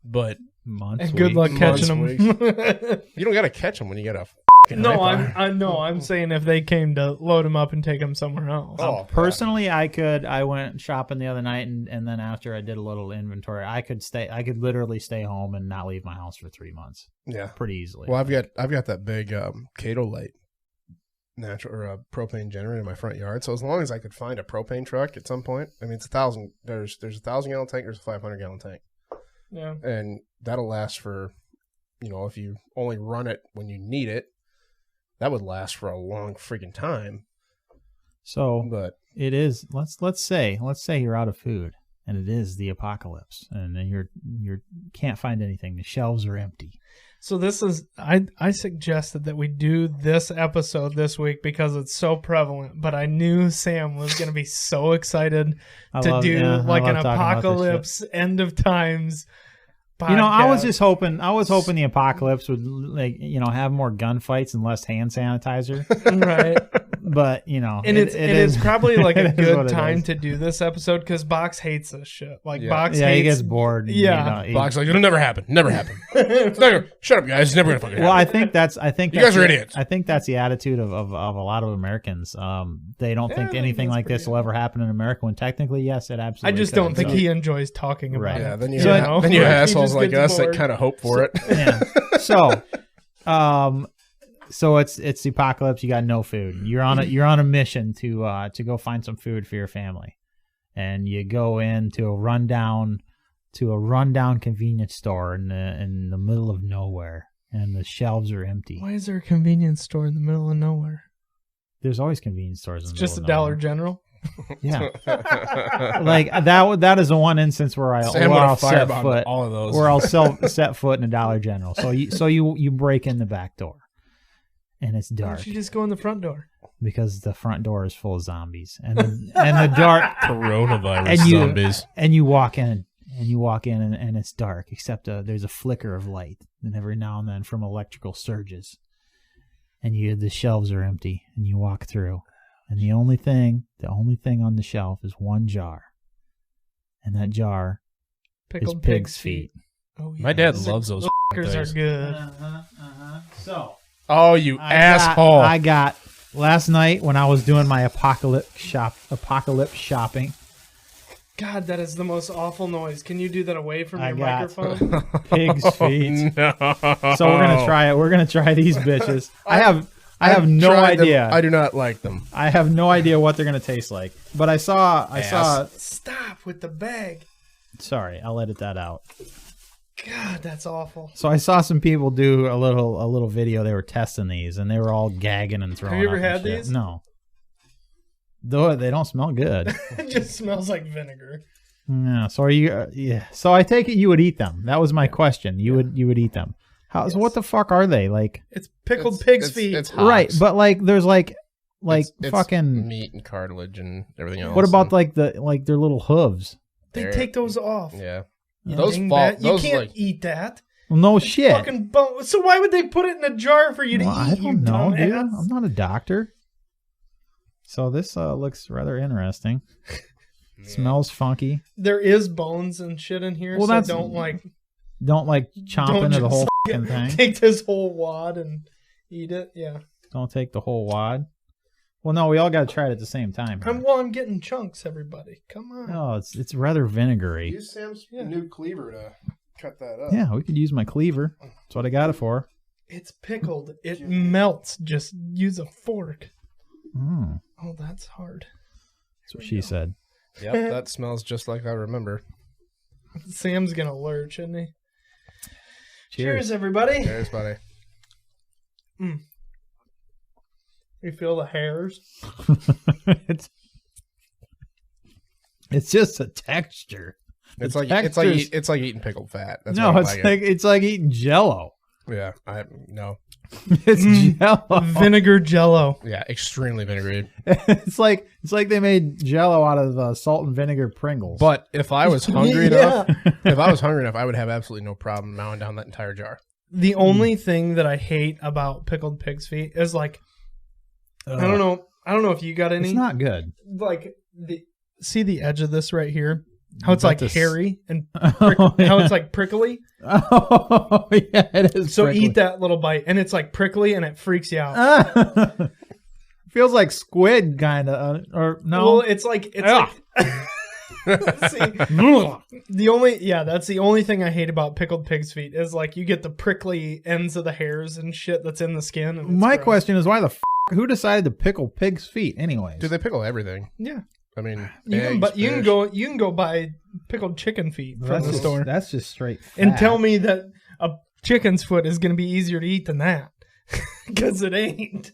But months, good luck catching them. You don't got to catch them when you get a I'm saying if they came to load them up and take them somewhere else. Personally, I went shopping the other night, and then after I did a little inventory, I could literally stay home and not leave my house for 3 months. Yeah, pretty easily. Well, I've got that big Cato Light natural or propane generator in my front yard. So as long as I could find a propane truck at some point, I mean, it's 1,000. There's a 1,000-gallon tank. There's a 500-gallon tank. Yeah, and that'll last for, you know, if you only run it when you need it, that would last for a long freaking time. So, but it is. Let's say you're out of food, and it is the apocalypse, and then you can't find anything. The shelves are empty. So this is I suggested that we do this episode this week because it's so prevalent, but I knew Sam was going to be so excited to do an apocalypse, end of times podcast. You know, I was hoping the apocalypse would, like, you know, have more gunfights and less hand sanitizer. Right. But, you know, and it is probably like a good time to do this episode because Box hates this shit. Like, Box hates... he gets bored. Yeah. You know, Box like, it'll never happen. Never happen. It's not gonna, shut up, guys. It's never going to fucking happen. Well, I think you guys are idiots. I think that's the attitude of a lot of Americans. They don't think anything like this will ever happen in America, when technically, yes, it absolutely I just don't think he enjoys talking about it. Yeah, then you have assholes like us that kind of hope for it. Yeah. So it's the apocalypse. You got no food. You're on a mission to go find some food for your family, and you go into a rundown convenience store in the middle of nowhere, and the shelves are empty. Why is there a convenience store in the middle of nowhere? There's always convenience stores. It's just a Dollar General. Yeah, like that is the one instance where I'll set foot all of those. Where I'll set foot in a Dollar General. So you break in the back door. and it's dark. Why don't you just go in the front door? Because the front door is full of zombies and the dark coronavirus zombies. And you walk in and it's dark, except there's a flicker of light, and every now and then from electrical surges. And the shelves are empty, and you walk through, and the only thing on the shelf is one jar, and that jar is pig's feet. Oh, yeah. My dad loves those fuckers. Are good. So. Oh, you asshole! I got last night when I was doing my apocalypse shopping. God, that is the most awful noise. Can you do that away from your microphone? Pig's feet. No. So we're gonna try it. We're gonna try these bitches. I have no idea. I do not like them. I have no idea what they're gonna taste like. But I saw. Stop with the bag. Sorry, I'll edit that out. God, that's awful. So I saw some people do a little video. They were testing these, and they were all gagging and throwing. Have you ever up had these? No. Though they don't smell good. It just smells like vinegar. Yeah. So are you? Yeah. So I take it you would eat them. That was my question. You would eat them. Yes. What the fuck are they like? It's pickled pig's feet. It's right, but like there's like it's fucking meat and cartilage and everything else. What about their little hooves? They take those off. Yeah. Those fall. You can't eat that. Well, no shit. Fucking bone. So why would they put it in a jar for you to eat? I don't know, dude. I'm not a doctor. So this looks rather interesting. Smells funky. There is bones and shit in here. Well, so don't chomp into the whole fucking thing. Take this whole wad and eat it. Yeah. Don't take the whole wad. Well, no, we all got to try it at the same time. I'm getting chunks, everybody. Come on. Oh, it's rather vinegary. Use Sam's new cleaver to cut that up. Yeah, we could use my cleaver. That's what I got it for. It's pickled. It melts. Just use a fork. Mm. Oh, that's hard. That's what she said. Yep, that smells just like I remember. Sam's going to lurch, isn't he? Cheers, everybody. Cheers, buddy. You feel the hairs? It's just a texture. It's like eating pickled fat. That's it's like eating Jello. Yeah, no. It's Jello. Vinegar Jello. Yeah, extremely vinegary. It's like they made Jello out of salt and vinegar Pringles. But if I was hungry enough, I would have absolutely no problem mowing down that entire jar. The only thing that I hate about pickled pig's feet is I don't know if you got any. It's not good. See the edge of this right here? How it's hairy and how it's like prickly. Oh, yeah, it is. So prickly. Eat that little bite, and it's like prickly, and it freaks you out. Feels like squid, kind of, or no? Well, it's like. See, that's the only thing I hate about pickled pig's feet is you get the prickly ends of the hairs and shit that's in the skin. And my question is, why the who decided to pickle pig's feet, anyways? Do they pickle everything? Yeah. I mean, you can go buy pickled chicken feet from the store. That's just straight fat. And tell me that a chicken's foot is going to be easier to eat than that, because it ain't.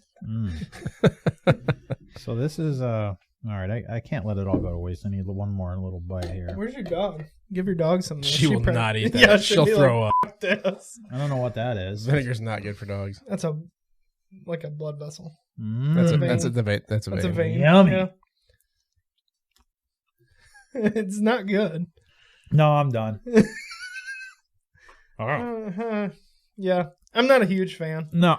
So this is all right. I can't let it all go to waste. I need one more little bite here. Where's your dog? Give your dog some. She will not eat that. Yeah, she'll throw up. I don't know what that is. Vinegar's not good for dogs. That's like a blood vessel. That's a vein. Yummy. Yeah. It's not good. No, I'm done. Yeah, I'm not a huge fan. No,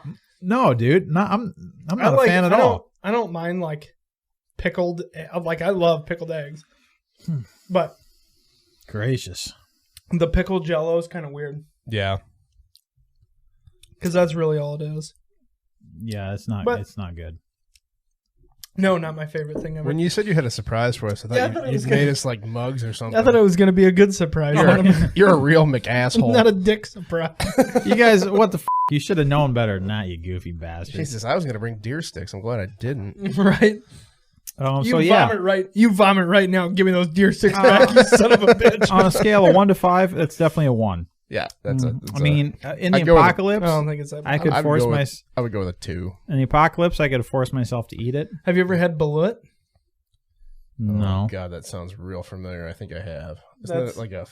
dude. No, I'm not a fan at all. I don't mind pickled. I love pickled eggs, but gracious, the pickled Jello is kind of weird. Yeah, because that's really all it is. Yeah, it's not good. No, not my favorite thing ever. When you said you had a surprise for us, I thought you made us mugs or something. I thought it was going to be a good surprise. You're a real McAsshole. Not a dick surprise. You guys, what the f***? You should have known better than that, you goofy bastard. Jesus, I was going to bring deer sticks. I'm glad I didn't. Right? You vomit right now. Give me those deer sticks back, you son of a bitch. On a scale of 1 to 5, that's definitely a 1. Yeah, that's in the apocalypse, I don't think it's that bad. I would go with a 2. In the apocalypse, I could force myself to eat it. Have you ever had balut? No. Oh, God, that sounds real familiar. I think I have. Isn't that like a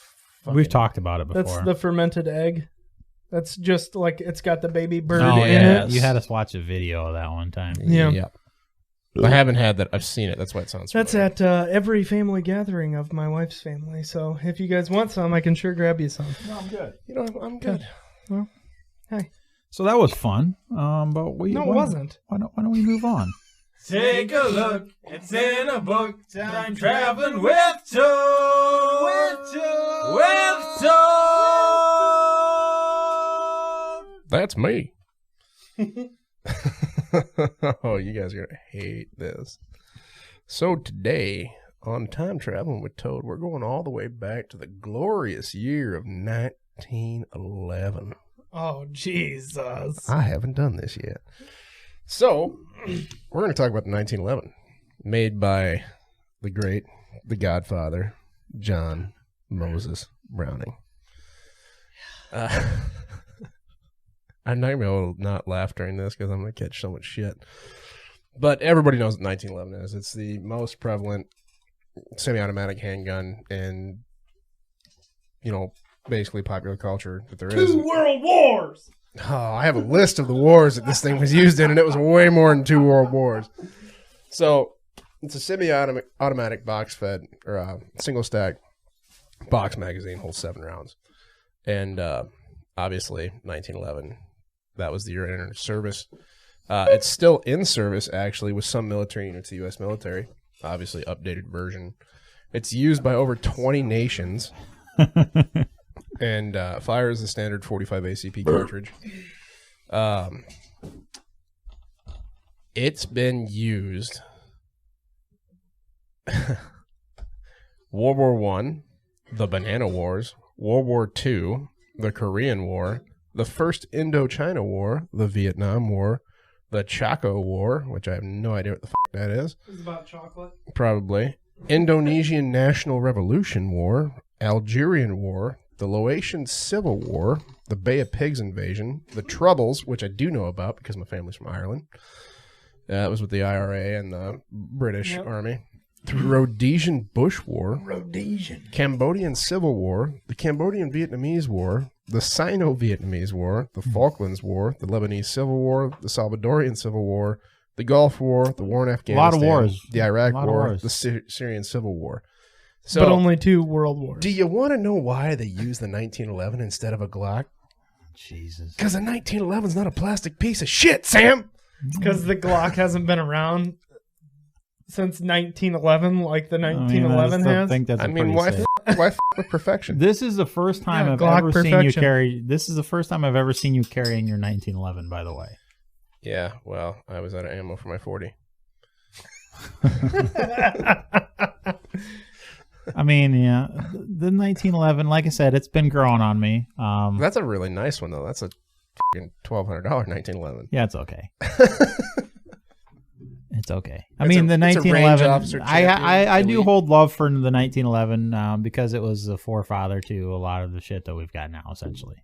fucking... We've talked about it before. That's the fermented egg. That's just like it's got the baby bird Oh, in yeah. it. You had us watch a video of that one time. Yeah. I haven't had that. I've seen it. That's why it sounds familiar. That's at every family gathering of my wife's family. So if you guys want some, I can sure grab you some. No, I'm good. You know, I'm good. Well, hey. So that was fun. But it wasn't. Why don't we move on? Take a look, it's in a book. Time traveling with Toad. With Toad. That's me. Oh, you guys are going to hate this. So today, on Time Traveling with Toad, we're going all the way back to the glorious year of 1911. Oh, Jesus. I haven't done this yet. So, we're going to talk about the 1911, made by the Godfather, John Moses Browning. I'm not going to be able to not laugh during this because I'm going to catch so much shit. But everybody knows what 1911 is. It's the most prevalent semi-automatic handgun in, basically popular culture that there is. 2 world wars! Oh, I have a list of the wars that this thing was used in, and it was way more than 2 world wars. So, it's a semi-automatic box-fed, or a single-stack box magazine, holds 7 rounds. And, obviously, 1911, that was the year it entered service. It's still in service, actually, with some military units of the U.S. military. Obviously, updated version. It's used by over 20 nations. And fires the standard 45 ACP cartridge. It's been used World War I, the Banana Wars, World War II, the Korean War, the First Indochina War, the Vietnam War, the Chaco War, which I have no idea what the fuck that is. It's about chocolate. Probably. Indonesian National Revolution War, Algerian War, the Laotian Civil War, the Bay of Pigs invasion, the Troubles, which I do know about because my family's from Ireland. That was with the IRA and the British Army. The Rhodesian Bush War, Cambodian Civil War, the Cambodian Vietnamese War, the Sino-Vietnamese War, the Falklands War, the Lebanese Civil War, the Salvadorian Civil War, the Gulf War, the war in Afghanistan, a lot of wars. The Iraq War, the Syrian Civil War. So, but only 2 world wars. Do you want to know why they use the 1911 instead of a Glock? Jesus. Because a 1911 is not a plastic piece of shit, Sam. Because the Glock hasn't been around since 1911, like the 1911 has. Why with perfection? This is the first time I've ever seen you carry. This is the first time I've ever seen you carrying your 1911. By the way. Yeah. Well, I was out of ammo for my 40. I mean, yeah, the 1911. Like I said, it's been growing on me. That's a really nice one, though. That's a fucking $1,200 1911. Yeah, it's okay. It's okay. I mean, the 1911. I do hold love for the 1911 because it was the forefather to a lot of the shit that we've got now, essentially.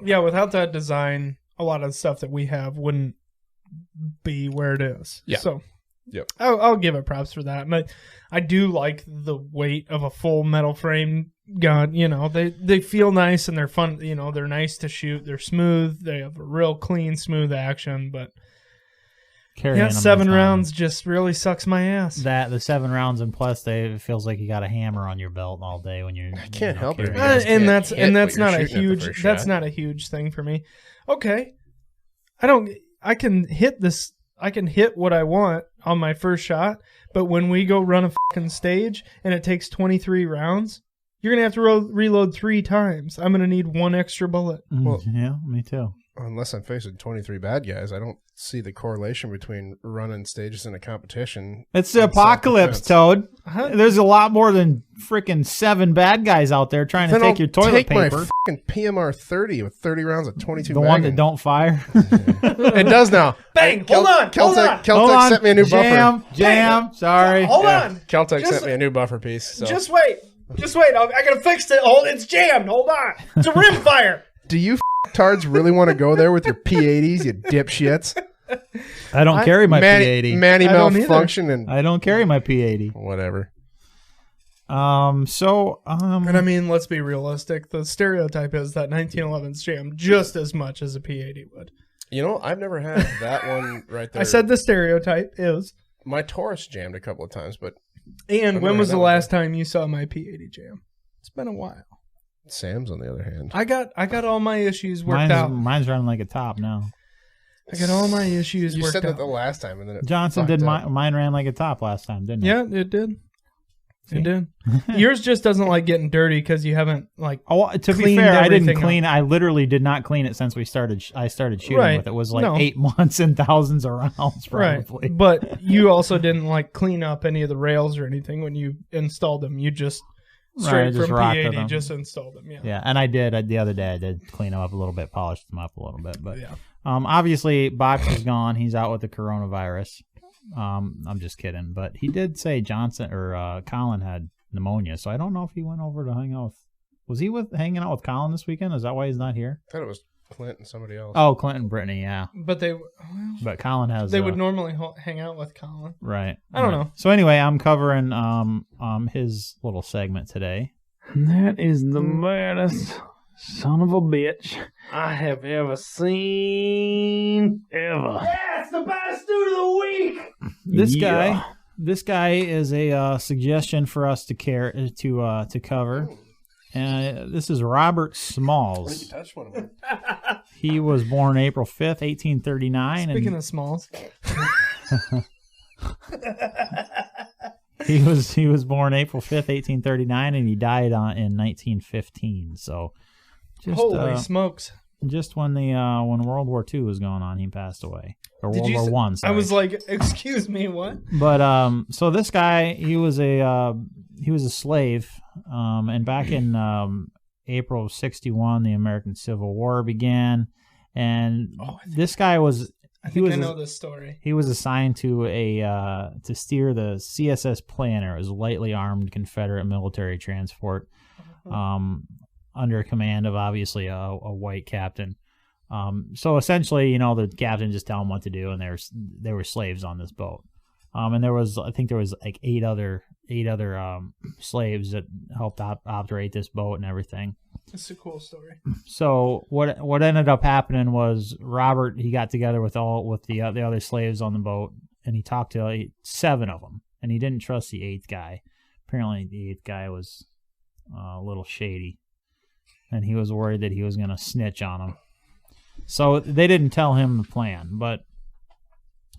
Yeah, without that design, a lot of the stuff that we have wouldn't be where it is. Yeah. So, yep. I'll give it props for that. But I do like the weight of a full metal frame gun. They feel nice and they're fun. They're nice to shoot. They're smooth. They have a real clean, smooth action, but. Yeah, 7 rounds just really sucks my ass. The 7 rounds, and plus, it feels like you got a hammer on your belt all day when you're. I can't help it. And that's not a huge. That's not a huge thing for me. Okay, I can hit this. I can hit what I want on my first shot, but when we go run a fucking stage and it takes 23 rounds, you're gonna have to reload 3 times. I'm gonna need 1 extra bullet. Well, yeah, me too. Unless I'm facing 23 bad guys, I don't see the correlation between running stages in a competition. It's the apocalypse, Toad. There's a lot more than freaking 7 bad guys out there trying to take your toilet paper. Take my fucking PMR 30 with 30 rounds of 22. The one that don't fire. It does now. Bang! Hold on. Keltec sent me a new buffer. Jam. Sorry. Hold on. Keltec sent me a new buffer piece. So. Just wait. I gotta fix it. It's jammed. Hold on. It's a rim fire. Do you tards really want to go there with your P80s, you dipshits? I don't carry my P80. Manny malfunction and I don't carry my P80. Whatever. And I mean, let's be realistic. The stereotype is that 1911s jam just as much as a P80 would. You know, I've never had that one right there. I said the stereotype is. My Taurus jammed a couple of times, but... And when was the last time you saw my P80 jam? It's been a while. Sam's, on the other hand. I got all my issues worked out. Mine's running like a top now. I got all my issues worked out. You said that the last time, and then Johnson did mine ran like a top last time, didn't it? Yeah, it did. It did. Yours just doesn't like getting dirty because you haven't to be fair, I didn't clean. I literally did not clean it since I started shooting with it. It was 8 months and thousands of rounds, probably. Right. But you also didn't clean up any of the rails or anything when you installed them. You just straight from P80 just installed them. Yeah. Yeah, and I did the other day. I did clean them up a little bit, polish them up a little bit, but obviously Box is gone. He's out with the coronavirus. I'm just kidding, but he did say Colin had pneumonia, so I don't know if he went over to hang out with. Was he hanging out with Colin this weekend? Is that why he's not here? I thought it was Clint and somebody else. Oh, Clint and Brittany, yeah. But Colin has. They would normally hang out with Colin, right? I don't know. So anyway, I'm covering his little segment today. That is the baddest son of a bitch I have ever seen ever. Yeah, it's the baddest dude of the week. This guy is a suggestion for us to cover. This is Robert Smalls. I think you touched one of them. He was born April 5th, 1839. Speaking of Smalls. He was born April 5th, 1839, and he died in 1915. So, holy smokes! Just when World War II was going on, he passed away. Or World War One. I was like, excuse me, what? But so this guy, he was a slave, and back in April of '61, the American Civil War began, and this guy was. I know this story. He was assigned to to steer the CSS Planner, it was a lightly armed Confederate military transport, under command of obviously a white captain. So essentially, the captain just tell him what to do, and they were slaves on this boat. And there was like eight other slaves that helped operate this boat and everything. It's a cool story. So what ended up happening was Robert, he got together with the other slaves on the boat, and he talked to 7 of them, and he didn't trust the 8th guy. Apparently, the 8th guy was a little shady, and he was worried that he was going to snitch on him. So they didn't tell him the plan, but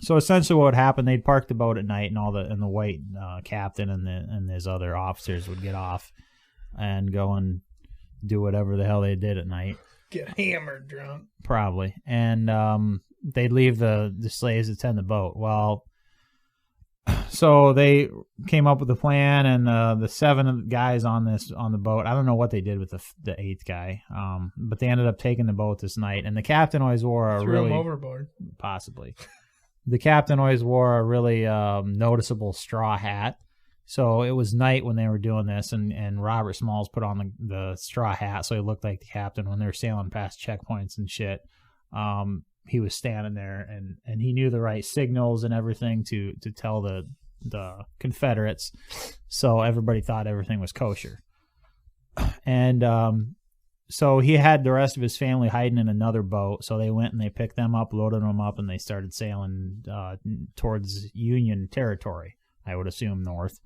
so essentially what happened, they'd park the boat at night, and the white captain and his other officers would get off and go and do whatever the hell they did at night. Get hammered drunk. Probably. And they'd leave the slaves to tend the boat. Well, so they came up with a plan, and the 7 guys on the boat, I don't know what they did with the 8th guy, but they ended up taking the boat this night. And the captain always wore threw him overboard. Possibly. The captain always wore a really noticeable straw hat. So it was night when they were doing this, and Robert Smalls put on the straw hat so he looked like the captain when they were sailing past checkpoints and shit. He was standing there, and he knew the right signals and everything to tell the Confederates, so everybody thought everything was kosher. And so he had the rest of his family hiding in another boat, so they went and they picked them up, loaded them up, and they started sailing towards Union territory, I would assume north.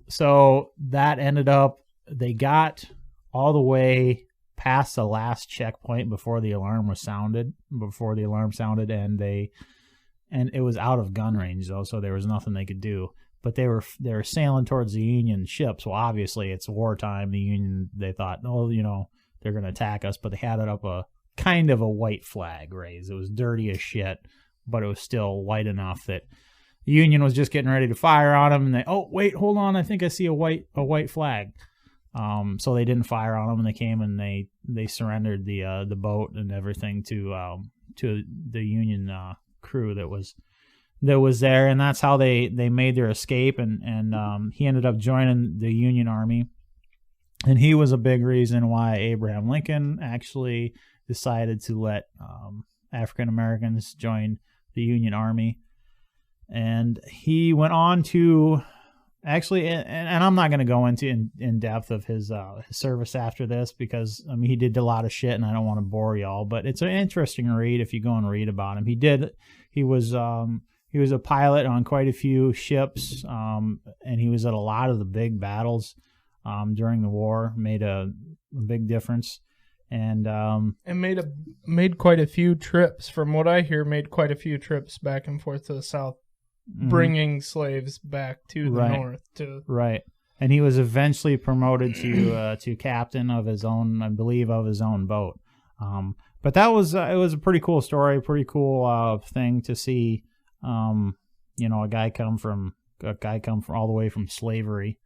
So that ended up, they got all the way past the last checkpoint before the alarm sounded, and it was out of gun range though, so there was nothing they could do. But they were sailing towards the Union ships. Well, obviously it's wartime. The Union, they thought, they're going to attack us, but they had it up a kind of a white flag raised. It was dirty as shit, but it was still white enough that the Union was just getting ready to fire on them, and they, wait, hold on, I think I see a white flag. So they didn't fire on them, and they came and they surrendered the boat and everything to the Union crew that was there, and that's how they made their escape. And he ended up joining the Union Army, and he was a big reason why Abraham Lincoln actually decided to let African Americans join the Union Army. And he went on to Actually, and I'm not going to go into in depth of his service after this because I mean he did a lot of shit and I don't want to bore y'all. But it's an interesting read if you go and read about him. He was a pilot on quite a few ships, and he was at a lot of the big battles during the war. Made a big difference, and made quite a few trips. From what I hear, made quite a few trips back and forth to the south, bringing slaves back to the north. Right, and he was eventually promoted to captain of his own, I believe, of his own boat. But that was it was a pretty cool story, pretty cool thing to see. A guy come from all the way from slavery,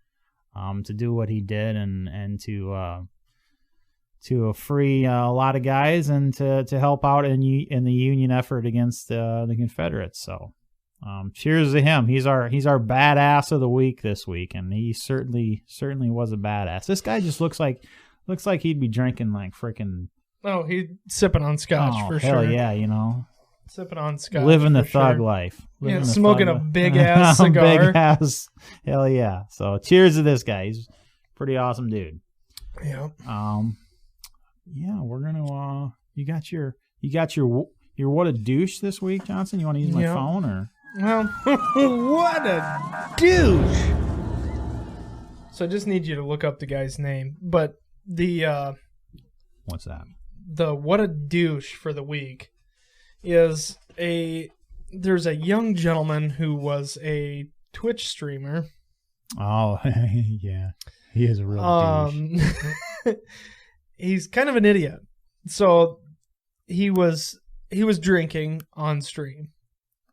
to do what he did and to free a lot of guys and to help out in the Union effort against the Confederates. So, cheers to him. He's our badass of the week this week, and he certainly was a badass. This guy just looks like he'd be drinking like freaking. Oh, he's sipping on scotch for hell sure. Yeah, sipping on scotch, living the thug life. Smoking a big ass cigar. Big ass, hell yeah. So cheers to this guy. He's a pretty awesome dude. Yeah. Yeah, we're gonna. You got your what a douche this week, Johnson. You want to use my phone or? Well, what a douche. So I just need you to look up the guy's name, but the what's that? The what a douche for the week is there's a young gentleman who was a Twitch streamer. Oh, yeah. He is a real douche. He's kind of an idiot. So he was drinking on stream.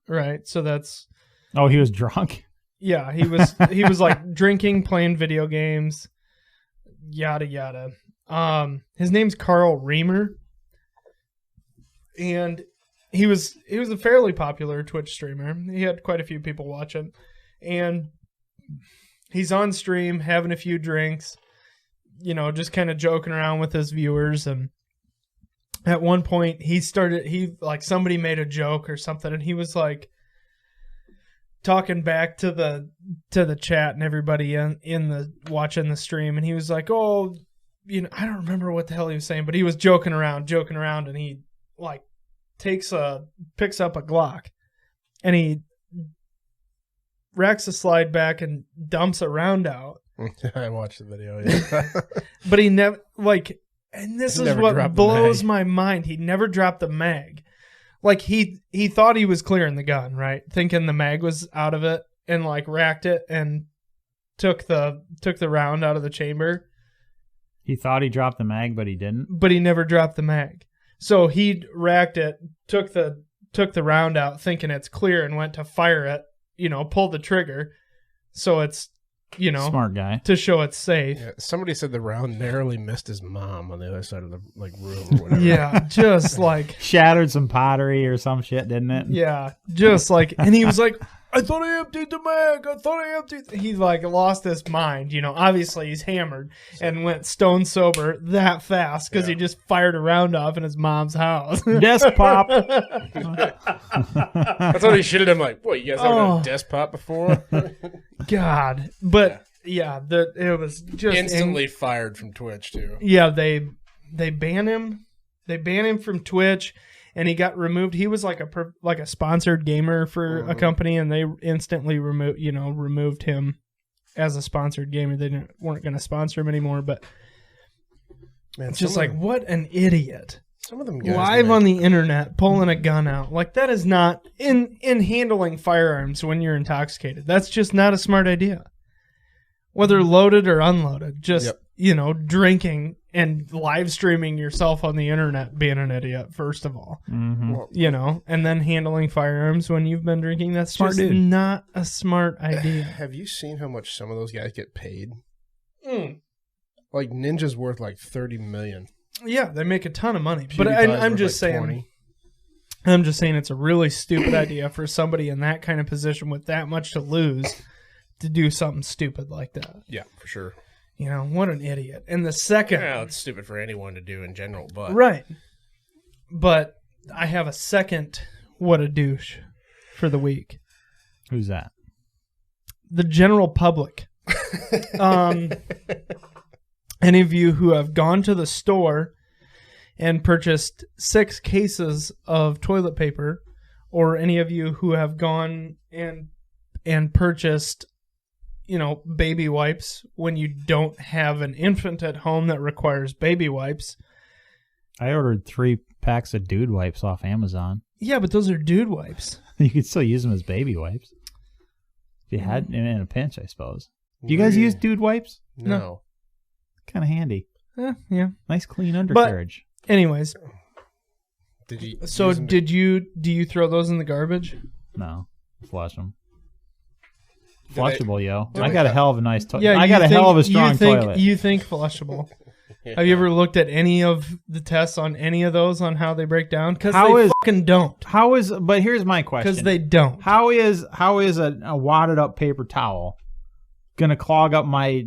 Right? So that's Oh, he was drunk? Yeah, he was like drinking, playing video games, yada yada. His name's Carl Reamer. And he was a fairly popular Twitch streamer. He had quite a few people watching. And he's on stream having a few drinks, just kind of joking around with his viewers. And at one point somebody made a joke or something, and he was like talking back to the chat and everybody in the watching the stream, and he was like, "Oh, I don't remember what the hell he was saying, but he was joking around, and he like picks up a Glock, and he racks the slide back and dumps a round out." I watched the video, yeah. But he never and this is what blows my mind. He never dropped the mag. Like he thought he was clearing the gun, right? Thinking the mag was out of it, and like racked it and took the round out of the chamber. He thought he dropped the mag, but he didn't. But he never dropped the mag. So he racked it, took the round out, thinking it's clear, and went to fire it. Pulled the trigger, so it's smart guy to show it's safe. Yeah, somebody said the round narrowly missed his mom on the other side of the room or whatever. Yeah, just like shattered some pottery or some shit, didn't it? Yeah, just like, and he was like, "I thought I emptied the mag. He like lost his mind. Obviously he's hammered and went stone sober that fast because he just fired a round off in his mom's house. Desk pop. I thought he should have done like, "What, you guys ever done a desk pop before?" God, but it was just instantly fired from Twitch too. Yeah, they ban him. They ban him from Twitch. And he got removed. He was like a sponsored gamer for a company, and they instantly removed him as a sponsored gamer. They weren't going to sponsor him anymore. But it's just like, what an idiot! Some of them guys live on the internet pulling a gun out like that is not in handling firearms when you're intoxicated. That's just not a smart idea. Whether loaded or unloaded, just drinking and live streaming yourself on the internet, being an idiot, first of all. Mm-hmm. And then handling firearms when you've been drinking. That's smart, just not a smart idea. Have you seen how much some of those guys get paid? Like Ninja's worth like $30 million. Yeah, they make a ton of money. But I'm just saying, 20. I'm just saying it's a really stupid idea for somebody in that kind of position with that much to lose to do something stupid like that. Yeah, for sure. What an idiot. And the second... Well, it's stupid for anyone to do in general, but... Right. But I have a second what a douche for the week. Who's that? the general public. Any of you who have gone to the store and purchased 6 cases of toilet paper, or any of you who have gone and purchased, baby wipes when you don't have an infant at home that requires baby wipes. I ordered 3 packs of dude wipes off Amazon. Yeah, but those are dude wipes. You could still use them as baby wipes. If you had in a pinch, I suppose. Do you guys use dude wipes? No. Kind of handy. Yeah. Nice clean undercarriage. But anyways. Did you? So do you throw those in the garbage? No. Flush them. Flushable, yo. I I got a hell of a nice toilet. Yeah, I got a hell of a strong toilet. You think flushable. Yeah. Have you ever looked at any of the tests on any of those on how they break down? Because they fucking don't. But here's my question. Because they don't. How is a wadded up paper towel gonna clog up my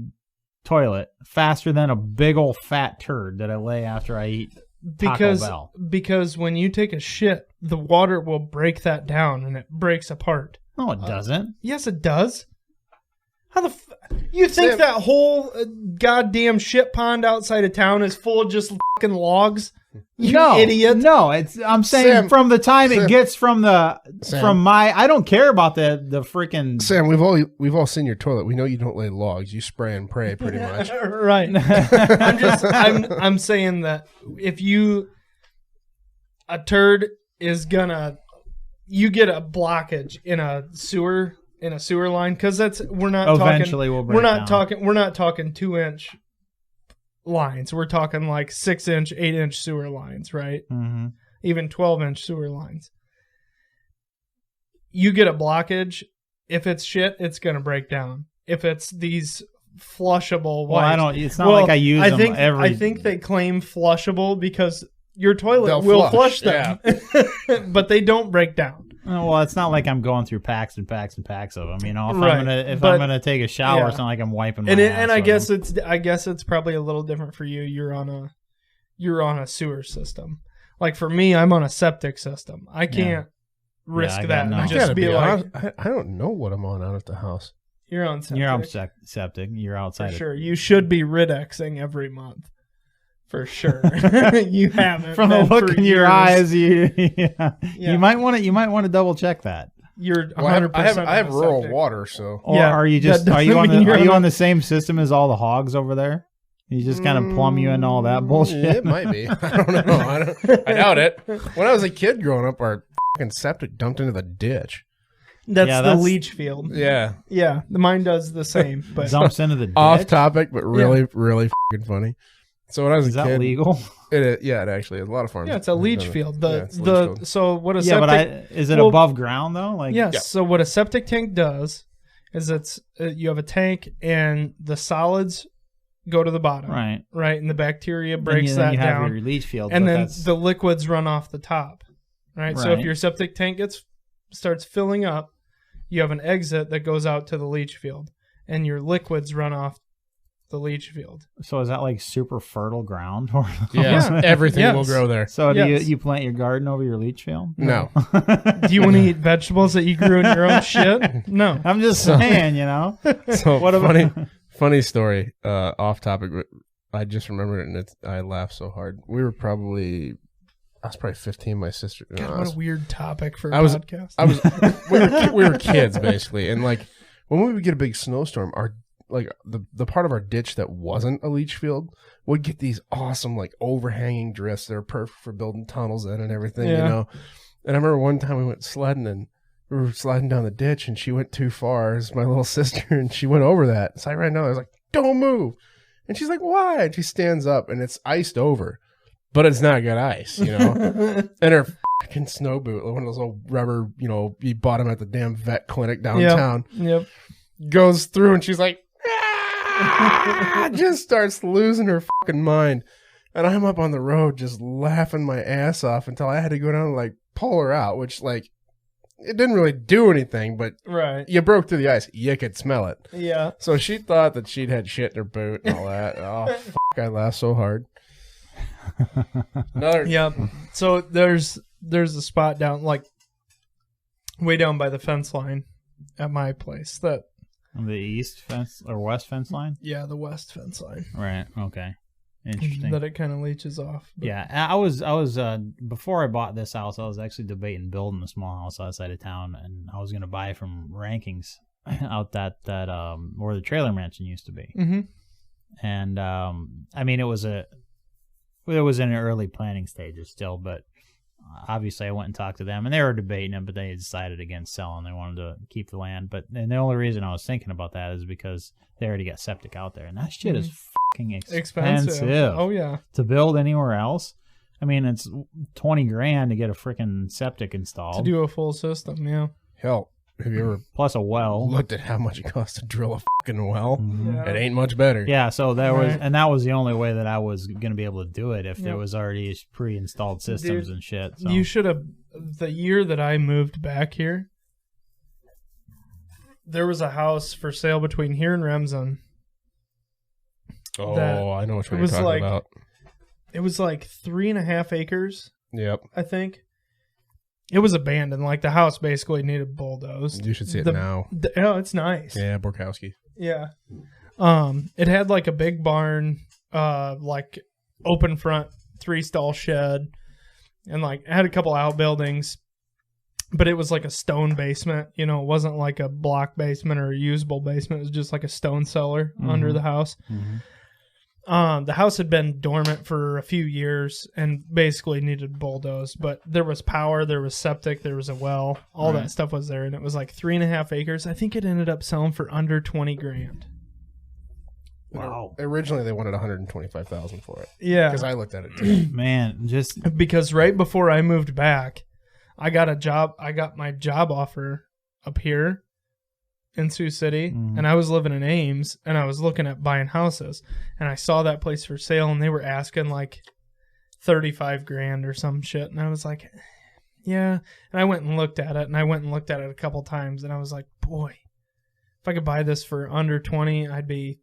toilet faster than a big old fat turd that I lay after I eat Taco Bell? Because when you take a shit, the water will break that down and it breaks apart. No, it doesn't. Yes, it does. How the you think Sam, that whole goddamn shit pond outside of town is full of just fucking logs? You idiot! No, I'm saying Sam, from the time it gets from my. I don't care about the freaking. Sam, we've all seen your toilet. We know you don't lay logs. You spray and pray pretty much. Right. I'm saying that if a turd is gonna, you get a blockage in a sewer line, because we're not talking 2-inch lines. We're talking like 6-inch, 8-inch sewer lines, right? Mm-hmm. Even 12-inch sewer lines. You get a blockage. If it's shit, it's gonna break down. If it's these flushable wipes, it's not like I use them every. I think they claim flushable because your toilet will flush them, yeah. But they don't break down. Well, it's not like I'm going through packs and packs and packs of them. If I'm gonna take a shower, yeah. It's not like I'm wiping my ass. And I guess it's probably a little different for you. You're on a sewer system. Like for me, I'm on a septic system. I can't risk that. I just be like, I don't know what I'm on out at the house. You're on septic. You're on septic. You're outside. For sure. You should be Ridexing every month. For sure. You haven't. From the look in your eyes, you might want to double check that. You're 100%. I have rural water, so. Or are you on the same system as all the hogs over there? You just kind of plumb you into all that bullshit. It might be. I don't know. I doubt it. When I was a kid growing up, our fucking septic dumped into the ditch. That's the leach field. Yeah. Yeah. Mine does the same. But dumps into the ditch. Off topic, but really fucking funny. So when I was a kid, is that legal? It actually is. A lot of farms. Yeah, it's a leach field. So what a septic? Yeah, but is it above ground though? Yes. Yeah. So what a septic tank does is you have a tank and the solids go to the bottom. Right. And the bacteria breaks that down. Have your leach field, and then the liquids run off the top. Right. So if your septic tank starts filling up, you have an exit that goes out to the leach field, and your liquids run off the leach field. So is that like super fertile ground? Yeah, everything will grow there. So do you plant your garden over your leach field? No. Do you want to eat vegetables that you grew in your own shit? No. I'm just saying, So what about funny story, off topic, but I just remembered it and I laughed so hard. I was probably 15, my sister. God, what a weird topic for a podcast. We were kids basically, and like when we would get a big snowstorm, the part of our ditch that wasn't a leach field would get these awesome like overhanging drifts that are perfect for building tunnels in and everything, And I remember one time we went sledding and we were sliding down the ditch and she went too far as my little sister and she went over that. So I was like, don't move. And she's like, why? And she stands up and it's iced over, but it's not good ice, And her fucking snow boot, one of those old rubber, you bought them at the damn vet clinic downtown. Yep. Goes through and she's like, just starts losing her fucking mind. And I'm up on the road just laughing my ass off until I had to go down and like pull her out, which like it didn't really do anything, but you broke through the ice. You could smell it. Yeah. So she thought that she'd had shit in her boot and all that. Oh, fuck, I laughed so hard. Yep. So there's a spot down, like way down by the fence line at my place that On the east fence or west fence line? Yeah, the west fence line. Right. Okay. Interesting. That it kind of leaches off. But. Yeah, I was before I bought this house, I was actually debating building a small house outside of town, and I was going to buy from Rankings out that where the trailer mansion used to be. Mm-hmm. And I mean, it was in an early planning stages still, but obviously I went and talked to them, and they were debating it, but they decided against selling. They wanted to keep the land, and the only reason I was thinking about that is because they already got septic out there, and that shit is fucking expensive. Oh yeah, to build anywhere else. I mean, it's $20,000 to get a freaking septic installed. To do a full system, yeah. Hell, have you ever plus a well looked at how much it costs to drill a fucking well? Yeah. It ain't much better. Yeah, so that was the only way that I was going to be able to do it if there was already pre-installed systems and shit. So. You should have. The year that I moved back here, there was a house for sale between here and Remsen. Oh, I know what you're talking about. It was like 3.5 acres. Yep. I think. It was abandoned. Like, the house basically needed bulldozed. You should see it now. Oh, it's nice. Yeah, Borkowski. Yeah. It had like a big barn, like open front 3-stall shed, and like it had a couple outbuildings, but it was like a stone basement. You know, it wasn't like a block basement or a usable basement. It was just like a stone cellar under the house. Mm-hmm. The house had been dormant for a few years and basically needed bulldozed, but there was power, there was septic, there was a well, all that stuff was there, and it was like 3.5 acres. I think it ended up selling for under $20,000. Wow! Originally, they wanted $125,000 for it. Yeah, because I looked at it too. Man, just because right before I moved back, I got a job. I got my job offer up here in Sioux City, and I was living in Ames, and I was looking at buying houses, and I saw that place for sale, and they were asking like $35,000 or some shit, and I was like, yeah, and I went and looked at it, and I went and looked at it a couple times, and I was like, boy, if I could buy this for under 20, I'd be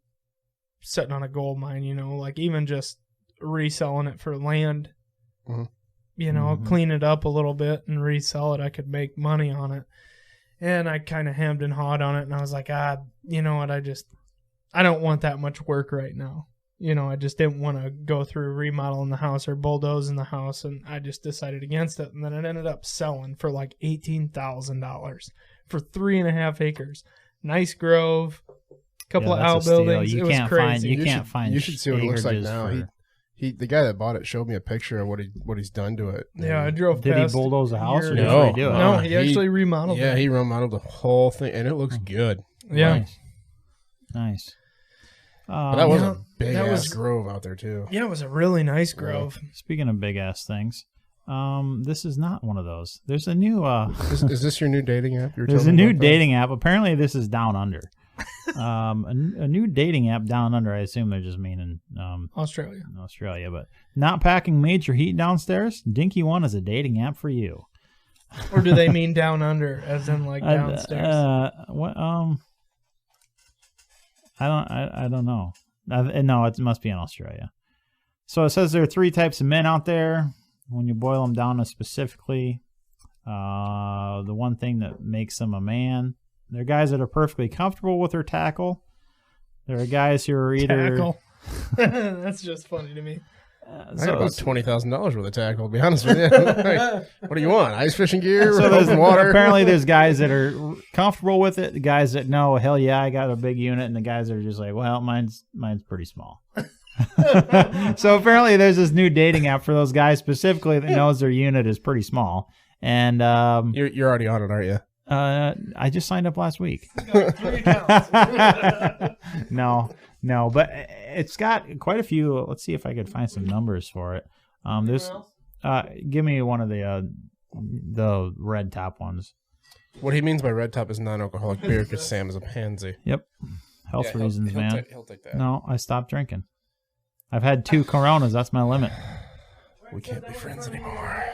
sitting on a gold mine, you know, like even just reselling it for land, you know, clean it up a little bit and resell it, I could make money on it. And I kind of hemmed and hawed on it, and I was like, you know what, I don't want that much work right now. You know, I just didn't want to go through remodeling the house or bulldozing the house, and I just decided against it. And then it ended up selling for like $18,000 for 3.5 acres. Nice grove, couple of outbuildings. It was crazy. You should see what it looks like now. The guy that bought it showed me a picture of what he's done to it. Yeah, I drove past. Did he bulldoze the house or no, did he redo it? No, he actually remodeled it. Yeah, he remodeled the whole thing, and it looks good. Yeah. Nice. But that was a big-ass grove out there, too. Yeah, it was a really nice grove. Speaking of big-ass things, this is not one of those. There's a new... Is this your new dating app? There's a new dating app. Apparently, this is Down Under. A new dating app Down Under. I assume they're just meaning Australia, but not packing major heat downstairs. Dinky One is a dating app for you. Or do they mean down under, as in like downstairs? I don't know. No, it must be in Australia. So it says there are 3 types of men out there. When you boil them down to specifically, the one thing that makes them a man. There are guys that are perfectly comfortable with their tackle. There are guys who are either... Tackle. That's just funny to me. I got about $20,000 worth of tackle, to be honest with you. What do you want? Ice fishing gear? So there's water? Apparently there's guys that are comfortable with it, the guys that know, hell yeah, I got a big unit, and the guys that are just like, well, mine's pretty small. So apparently there's this new dating app for those guys specifically that knows their unit is pretty small. And you're already on it, aren't you? I just signed up last week. Got 3 accounts. No, but it's got quite a few. Let's see if I could find some numbers for it. There's, give me one of the red top ones. What he means by red top is non-alcoholic beer because Sam is a pansy. Yep, health reasons, man. He'll take that. No, I stopped drinking. I've had 2 Coronas. That's my limit. We can't be friends anymore.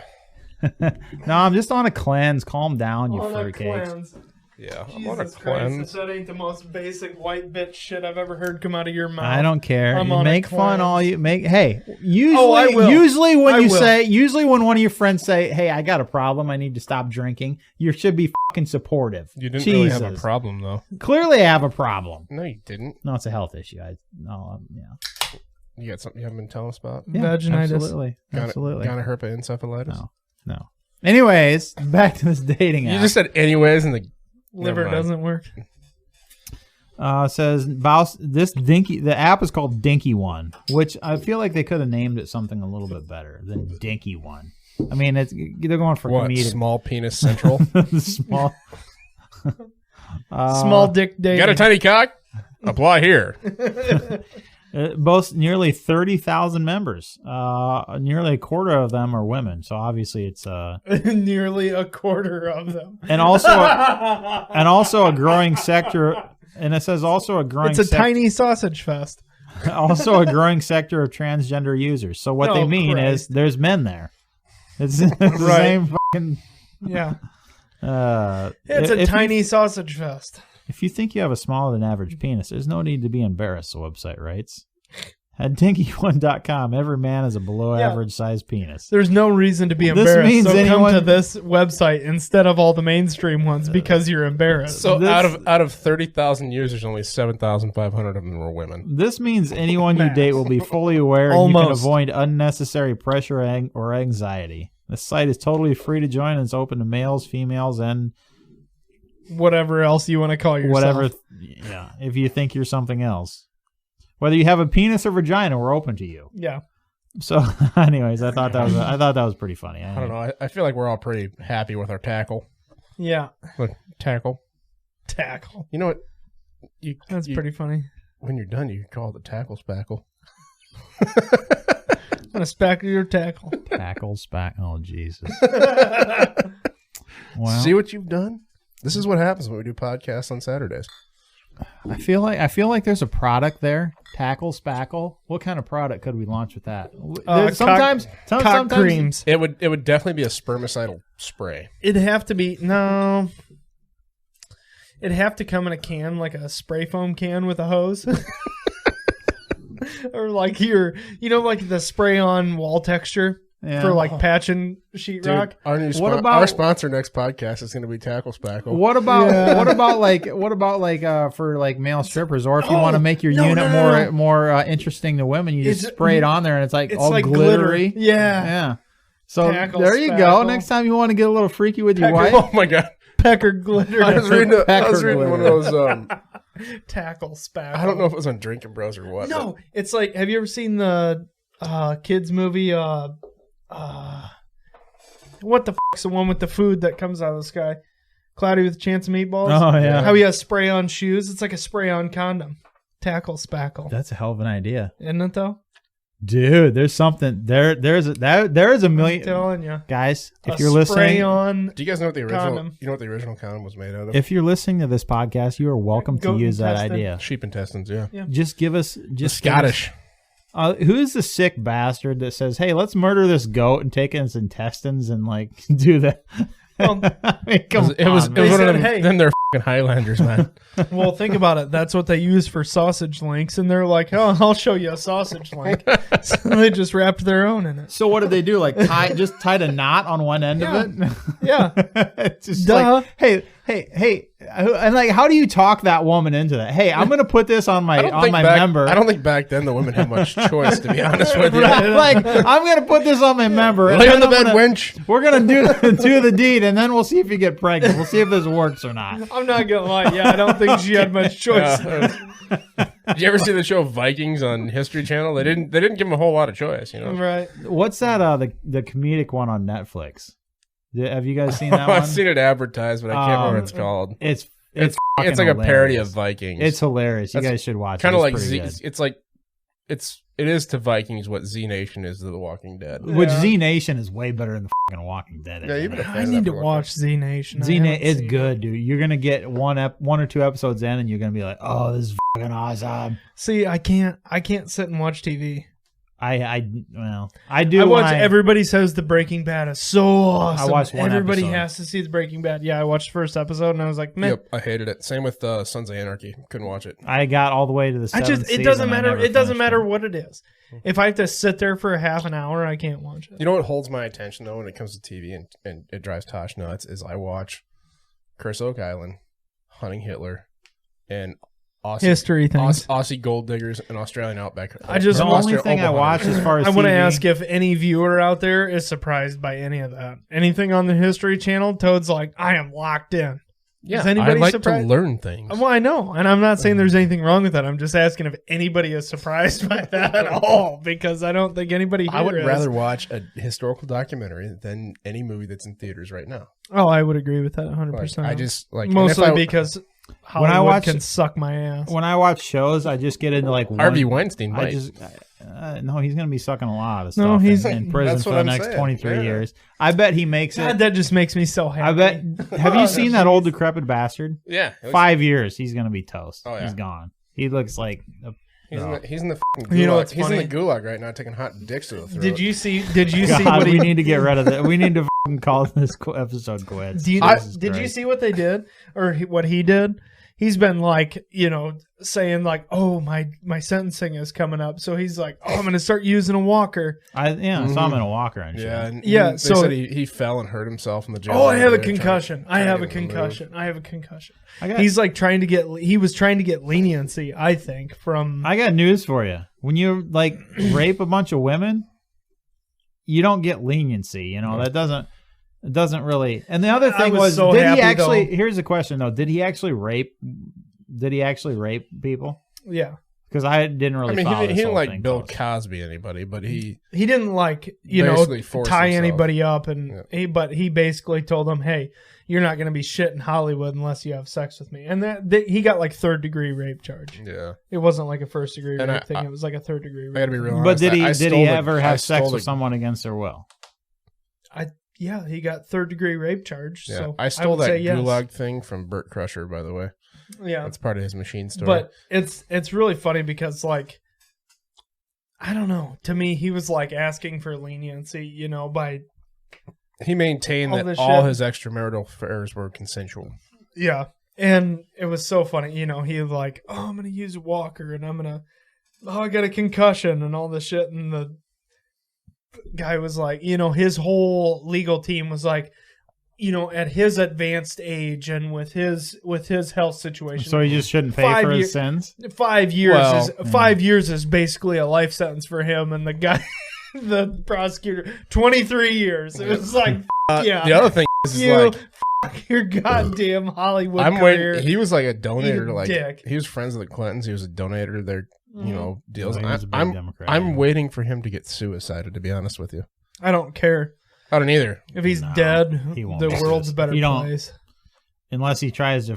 No, I'm just on a cleanse. Calm down, you furry cakes. Yeah, Jesus I'm on a Christ, cleanse. that ain't the most basic white bitch shit I've ever heard come out of your mouth. I don't care. I'm You on make a fun all cleanse. you make. Hey, usually, Oh, I will. usually when I you will. say, usually when one of your friends say, "Hey, I got a problem. I need to stop drinking," you should be fucking supportive. You didn't Jesus. really have a problem, though. Clearly, I have a problem. No, you didn't. No, it's a health issue. Yeah. You got something you haven't been telling us about? Yeah, Vaginitis. Absolutely. Absolutely. Gonorrhea-encephalitis? No. Anyways, back to this dating app. You just said anyways, and the Liver doesn't work. Says the app is called Dinky One, which I feel like they could have named it something a little bit better than Dinky One. I mean, they're going for what? comedic. Small penis central. Small. Small dick dating. Got a tiny cock? Apply here. It boasts nearly 30,000 members. Nearly a quarter of them are women, so obviously it's nearly a quarter of them. And also a growing sector. And it says also a growing. It's a tiny sausage fest. Also a growing sector of transgender users. So what they mean is there's men there. It's the same fucking. Yeah. It's a tiny sausage fest. If you think you have a smaller than average penis, there's no need to be embarrassed, the website writes. At dinky1.com, every man has a below average sized penis. There's no reason to be embarrassed. Come to this website instead of all the mainstream ones because you're embarrassed. So out of 30,000 users, only 7,500 of them were women. This means anyone you date will be fully aware and you can avoid unnecessary pressure or anxiety. The site is totally free to join and it's open to males, females, and whatever else you want to call yourself. If you think you're something else. Whether you have a penis or vagina, we're open to you. Yeah. So, anyways, I thought that was pretty funny. I don't know. I feel like we're all pretty happy with our tackle. Yeah. Look, tackle. Tackle. You know what? That's pretty funny. When you're done, you can call it the tackle spackle. I'm gonna spackle your tackle. Tackle spackle. Oh Jesus. Well, see what you've done? This is what happens when we do podcasts on Saturdays. I feel like there's a product there. Tackle spackle. What kind of product could we launch with that? Sometimes creams. It would definitely be a spermicidal spray. It'd have to be It'd have to come in a can, like a spray foam can with a hose. Or like like the spray on wall texture for like patching sheetrock. Our sponsor next podcast is going to be Tackle Spackle. What about for like male strippers, or if you want to make your unit more interesting to women, you just spray it on there and it's all like glittery. Glitter. Yeah. So there you go. Next time you want to get a little freaky with your wife. Oh my god. Pecker glitter. I was reading one of those Tackle spackle. I don't know if it was on Drinking Bros or what. No, it's like, have you ever seen the kids movie what the fuck's the one with the food that comes out of the sky? Cloudy with a Chance of Meatballs? Oh yeah. How he has spray on shoes? It's like a spray on condom. Tackle spackle. That's a hell of an idea. Isn't it though? Dude, there's something there. There's a million. I'm telling you, guys. If you're listening, do you guys know what the original? Condom. You know what the original condom was made out of? If you're listening to this podcast, you are welcome to use that idea. Sheep intestines, yeah. Just give us Scottish. Who is the sick bastard that says, "Hey, let's murder this goat and take its intestines and like do that"? Well, I mean, it was one of them. Then they're fucking Highlanders, man. Well, think about it. That's what they use for sausage links, and they're like, "Oh, I'll show you a sausage link." So they just wrapped their own in it. So what did they do? Like tied a knot on one end of it? Yeah. It's just like, hey, and like, how do you talk that woman into that? Hey, I'm gonna put this on my member. I don't think back then the women had much choice, to be honest with you. Like, I'm gonna put this on my member. Lay on the bed, wench. We're gonna do the deed, and then we'll see if you get pregnant. We'll see if this works or not. I'm not gonna lie. Yeah, I don't think she had much choice. Did you ever see the show Vikings on History Channel? They didn't give them a whole lot of choice, you know. Right. What's that? The comedic one on Netflix. Have you guys seen that one? I've seen it advertised, but I can't remember what it's called. It's like hilarious. A parody of Vikings. It's hilarious. You guys should watch it. Kind of like it is to Vikings what Z Nation is to The Walking Dead. Which Z Nation is way better than the fucking Walking Dead. Yeah, you've been a fan I need to watch Z Nation. Z Nation is good, dude. You're gonna get one or two episodes in, and you're gonna be like, "Oh, this is fucking awesome." See, I can't sit and watch TV. I do. I watch. Everybody says the Breaking Bad is so awesome. I watched one Everybody episode. has to see the Breaking Bad. Yeah, I watched the first episode and I was like, man. Yep, I hated it. Same with Sons of Anarchy. Couldn't watch it. I got all the way to the seventh season. It doesn't matter. It doesn't matter what it is. If I have to sit there for a half an hour, I can't watch it. You know what holds my attention though when it comes to TV and it drives Tosh nuts is I watch Curse Oak Island, Hunting Hitler, and history things. Aussie Gold Diggers and Australian Outback. The only thing I watch as far as I want to ask if any viewer out there is surprised by any of that. Anything on the History Channel, Toad's like, I am locked in. Yeah, I like to learn things. Well, I know, and I'm not saying there's anything wrong with that. I'm just asking if anybody is surprised by that at all, because I don't think anybody here I would is. rather watch a historical documentary than any movie that's in theaters right now. Oh, I would agree with that 100%. Like, I just like mostly because Hollywood when I watch, can suck my ass. When I watch shows, I just get into like Harvey Weinstein. No, he's going to be sucking a lot of stuff. No, he's in prison for the next 23 years. I bet he makes it. That just makes me so happy. I bet. Have you seen that old decrepit bastard? Yeah. 5 years, he's going to be toast. Oh, yeah. He's gone. He looks like. He's in the fucking gulag. You know what's he's funny? in the gulag right now, taking hot dicks to the throat. Did you see God, what he? We need to get rid of that. We need to call this episode quits. Did you see what they did or what he did? He's been like, saying like, oh, my sentencing is coming up. So he's like, oh, I'm going to start using a walker. I saw him in a walker and shit. Yeah. They said he fell and hurt himself in the jail. Oh, I have a concussion. I have a concussion. He's like he was trying to get leniency, I think, from. I got news for you. When you like rape a bunch of women, you don't get leniency. That doesn't. It doesn't really. And the other thing was so did happy, he actually? though. Here's the question though: Did he actually rape? Did he actually rape people? Yeah, because I didn't really. He didn't like Bill close. Cosby anybody, but he didn't like tie anybody up, and he basically told them, "Hey, you're not going to be shit in Hollywood unless you have sex with me." And he got like 3rd degree rape charge. Yeah, it wasn't like a 1st degree rape thing. It was like a 3rd degree rape. I gotta be real honest. But did he ever have sex with with someone against their will? Yeah, he got 3rd degree rape charge. Yeah. So I stole that gulag yes. thing from Burt Crusher, by the way. Yeah, that's part of his machine story. But it's really funny because like I don't know. To me, he was like asking for leniency, by he maintained that all his extramarital affairs were consensual. Yeah, and it was so funny. He was like, "Oh, I'm gonna use a walker, and I got a concussion and all this shit," and the guy was like, his whole legal team was like, at his advanced age and with his health situation, so he just shouldn't pay for his sins. 5 years 5 years is basically a life sentence for him, and the guy, the prosecutor, 23 years. It was like, yeah. The other thing is like, your goddamn Hollywood career. He was like a donator to dick. He was friends with the Clintons. He was a donator to their deals. Well, I'm waiting for him to get suicided, to be honest with you. I don't care. I don't either. If he's dead, the world's a better place. Unless he tries to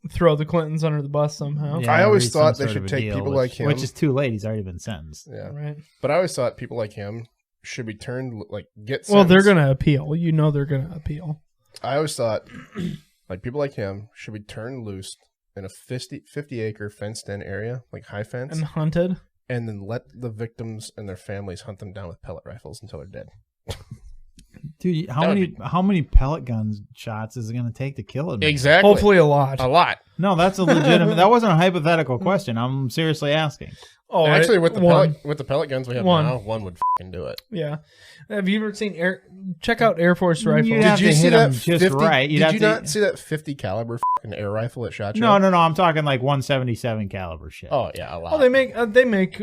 throw the Clintons under the bus somehow. Yeah, I always thought they should take people like him. Which is too late. He's already been sentenced. Yeah. Right. But I always thought people like him should be turned, get sentenced. Well, they're going to appeal. They're going to appeal. I always thought people like him should be turned loose in a 50-acre fenced-in area, like high fence. And hunted. And then let the victims and their families hunt them down with pellet rifles until they're dead. Dude, how many pellet gun shots is it going to take to kill him? Exactly. Hopefully a lot. A lot. No, that's a legitimate. That wasn't a hypothetical question. I'm seriously asking. Oh, actually, with the pellet guns we have now, one would fucking do it. Yeah. Have you ever seen check out Air Force rifles? Did you see that? Just 50, right. Did you not see that 50 caliber fucking air rifle that shot you? No. I'm talking like 177 caliber shit. Oh yeah, a lot. Oh, they make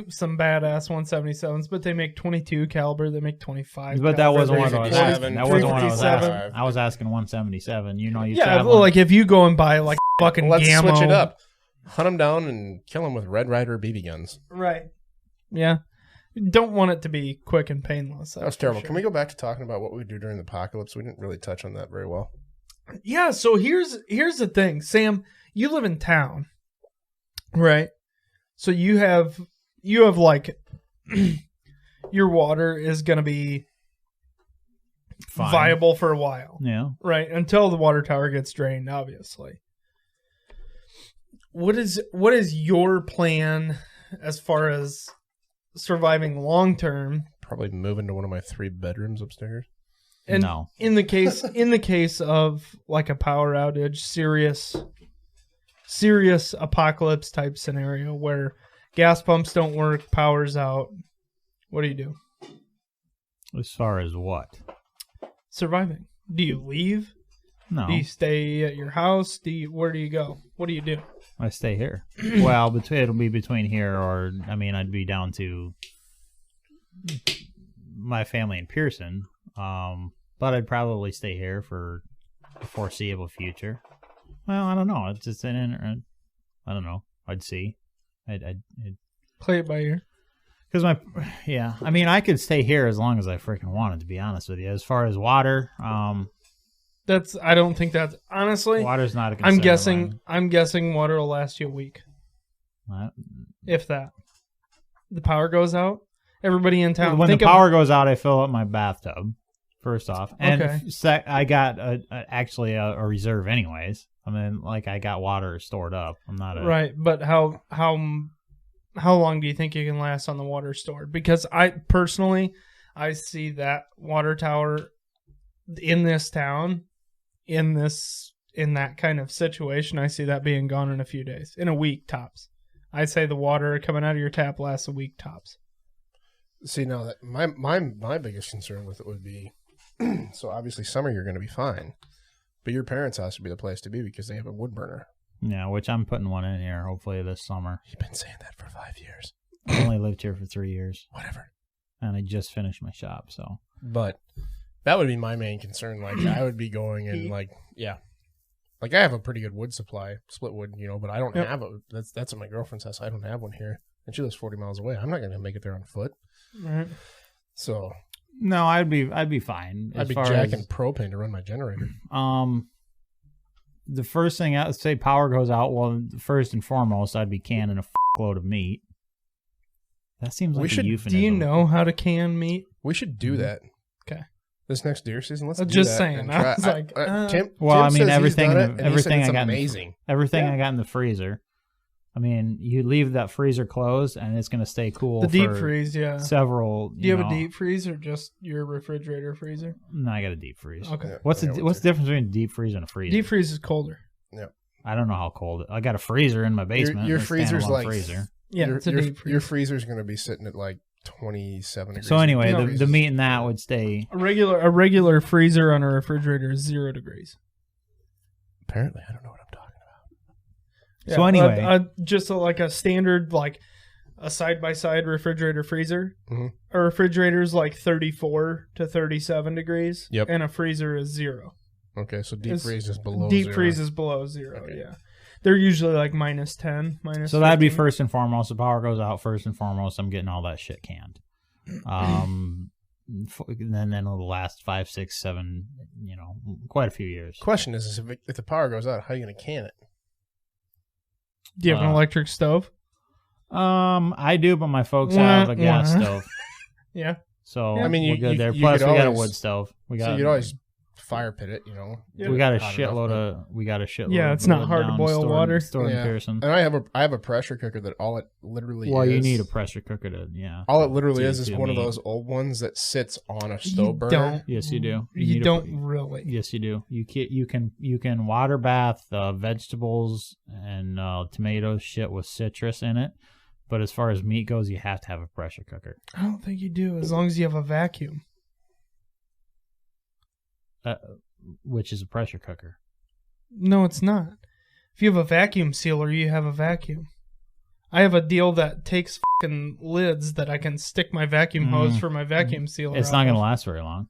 some badass 177s, but they make 22 caliber. They make 25. But that wasn't what I was asking. That wasn't what I was asking. I was asking 177. Well, like if you go and buy like fucking let's Gammo. Switch it up. Hunt them down and kill them with Red Ryder BB guns. Right. Yeah. Don't want it to be quick and painless. That was terrible. Sure. Can we go back to talking about what we do during the apocalypse? We didn't really touch on that very well. Yeah, so here's the thing. Sam, you live in town, right? So you have like your water is going to be viable for a while. Yeah. Right? Until the water tower gets drained, obviously. What is your plan as far as surviving long term. Probably move into one of my 3 bedrooms upstairs. And no. in the case of like a power outage, serious apocalypse type scenario where gas pumps don't work, power's out, what do you do? As far as what? Surviving. Do you leave? No. Do you stay at your house? Where do you go? What do you do? I stay here. Well, it'll be between here or, I mean, I'd be down to my family in Pearson. But I'd probably stay here for the foreseeable future. Well, I don't know. It's just I don't know. I'd see. I'd play it by ear. Because I mean, I could stay here as long as I freaking wanted, to be honest with you. As far as water, I don't think that's honestly. Water's not a concern. I'm guessing water will last you a week. If that. The power goes out. Everybody in town. When the power goes out, I fill up my bathtub. First off, and okay. I got actually a reserve anyways. I mean, like I got water stored up. I'm not right, but how long do you think you can last on the water stored? Because I personally see that water tower in this town, in that kind of situation. I see that being gone in a few days, in a week tops. I'd say the water coming out of your tap lasts a week tops. See, now that my biggest concern with it would be. So obviously summer you're going to be fine, but your parents' house would be the place to be because they have a wood burner. Yeah, which I'm putting one in here hopefully this summer. You've been saying that for 5 years. I only lived here for 3 years. Whatever. And I just finished my shop, so. But that would be my main concern. Like I would be going and like I have a pretty good wood supply, split wood, but I don't have that's at my girlfriend's house. I don't have one here, and she lives 40 miles away. I'm not going to make it there on foot. Right. So. No, I'd be fine. I'd be jacking propane to run my generator. The first thing I'd say, power goes out. Well, first and foremost, I'd be canning a load of meat. That seems like a euphemism. Do you know how to can meat? We should do that. Okay. This next deer season, let's do just that. Saying. I was like, Tim I mean, everything I got amazing. Everything I got in the freezer. I mean, you leave that freezer closed, and it's going to stay cool. The deep freeze, yeah. Several. Do you have a deep freeze or just your refrigerator freezer? No, I got a deep freeze. Okay. Yeah, what's the difference between a deep freeze and a freezer? Deep freeze is colder. Yeah. I don't know how cold. I got a freezer in my basement. Your freezer's like freezer. Yeah, it's a deep freeze. Your freezer's going to be sitting at like 27 degrees. So anyway, the meat in that would stay. A regular freezer on a refrigerator is 0 degrees. Apparently, I don't know what I'm talking about. Yeah, so anyway, just like a standard, like a side-by-side refrigerator freezer. Mm-hmm. A refrigerator's like 34 to 37 degrees. Yep. And a freezer is 0. Okay, so deep freeze is below 0. Deep freeze is below 0, okay. Yeah. They're usually like -10, -15. So that'd be first and foremost. The power goes out first and foremost. I'm getting all that shit canned. And then it'll last 5, 6, 7, quite a few years. Question is if the power goes out, how are you going to can it? Do you have an electric stove? I do, but my folks have a gas stove. Yeah. So I mean, we're good there. Plus, we got a wood stove. So you'd always fire pit it, Yeah. We got a shitload of. Yeah, it's not hard to boil water. Stored in Pearson. And I have a pressure cooker that all it literally is. Well, you need a pressure cooker to All it literally is one of those old ones that sits on a stove burner. Yes, you do. You don't really. Yes, you do. You can water bath vegetables and tomatoes shit with citrus in it. But as far as meat goes, you have to have a pressure cooker. I don't think you do, as long as you have a vacuum. Which is a pressure cooker. No, it's not. If you have a vacuum sealer, you have a vacuum. I have a deal that takes fucking lids that I can stick my vacuum hose for my vacuum sealer. It's not going to last very long.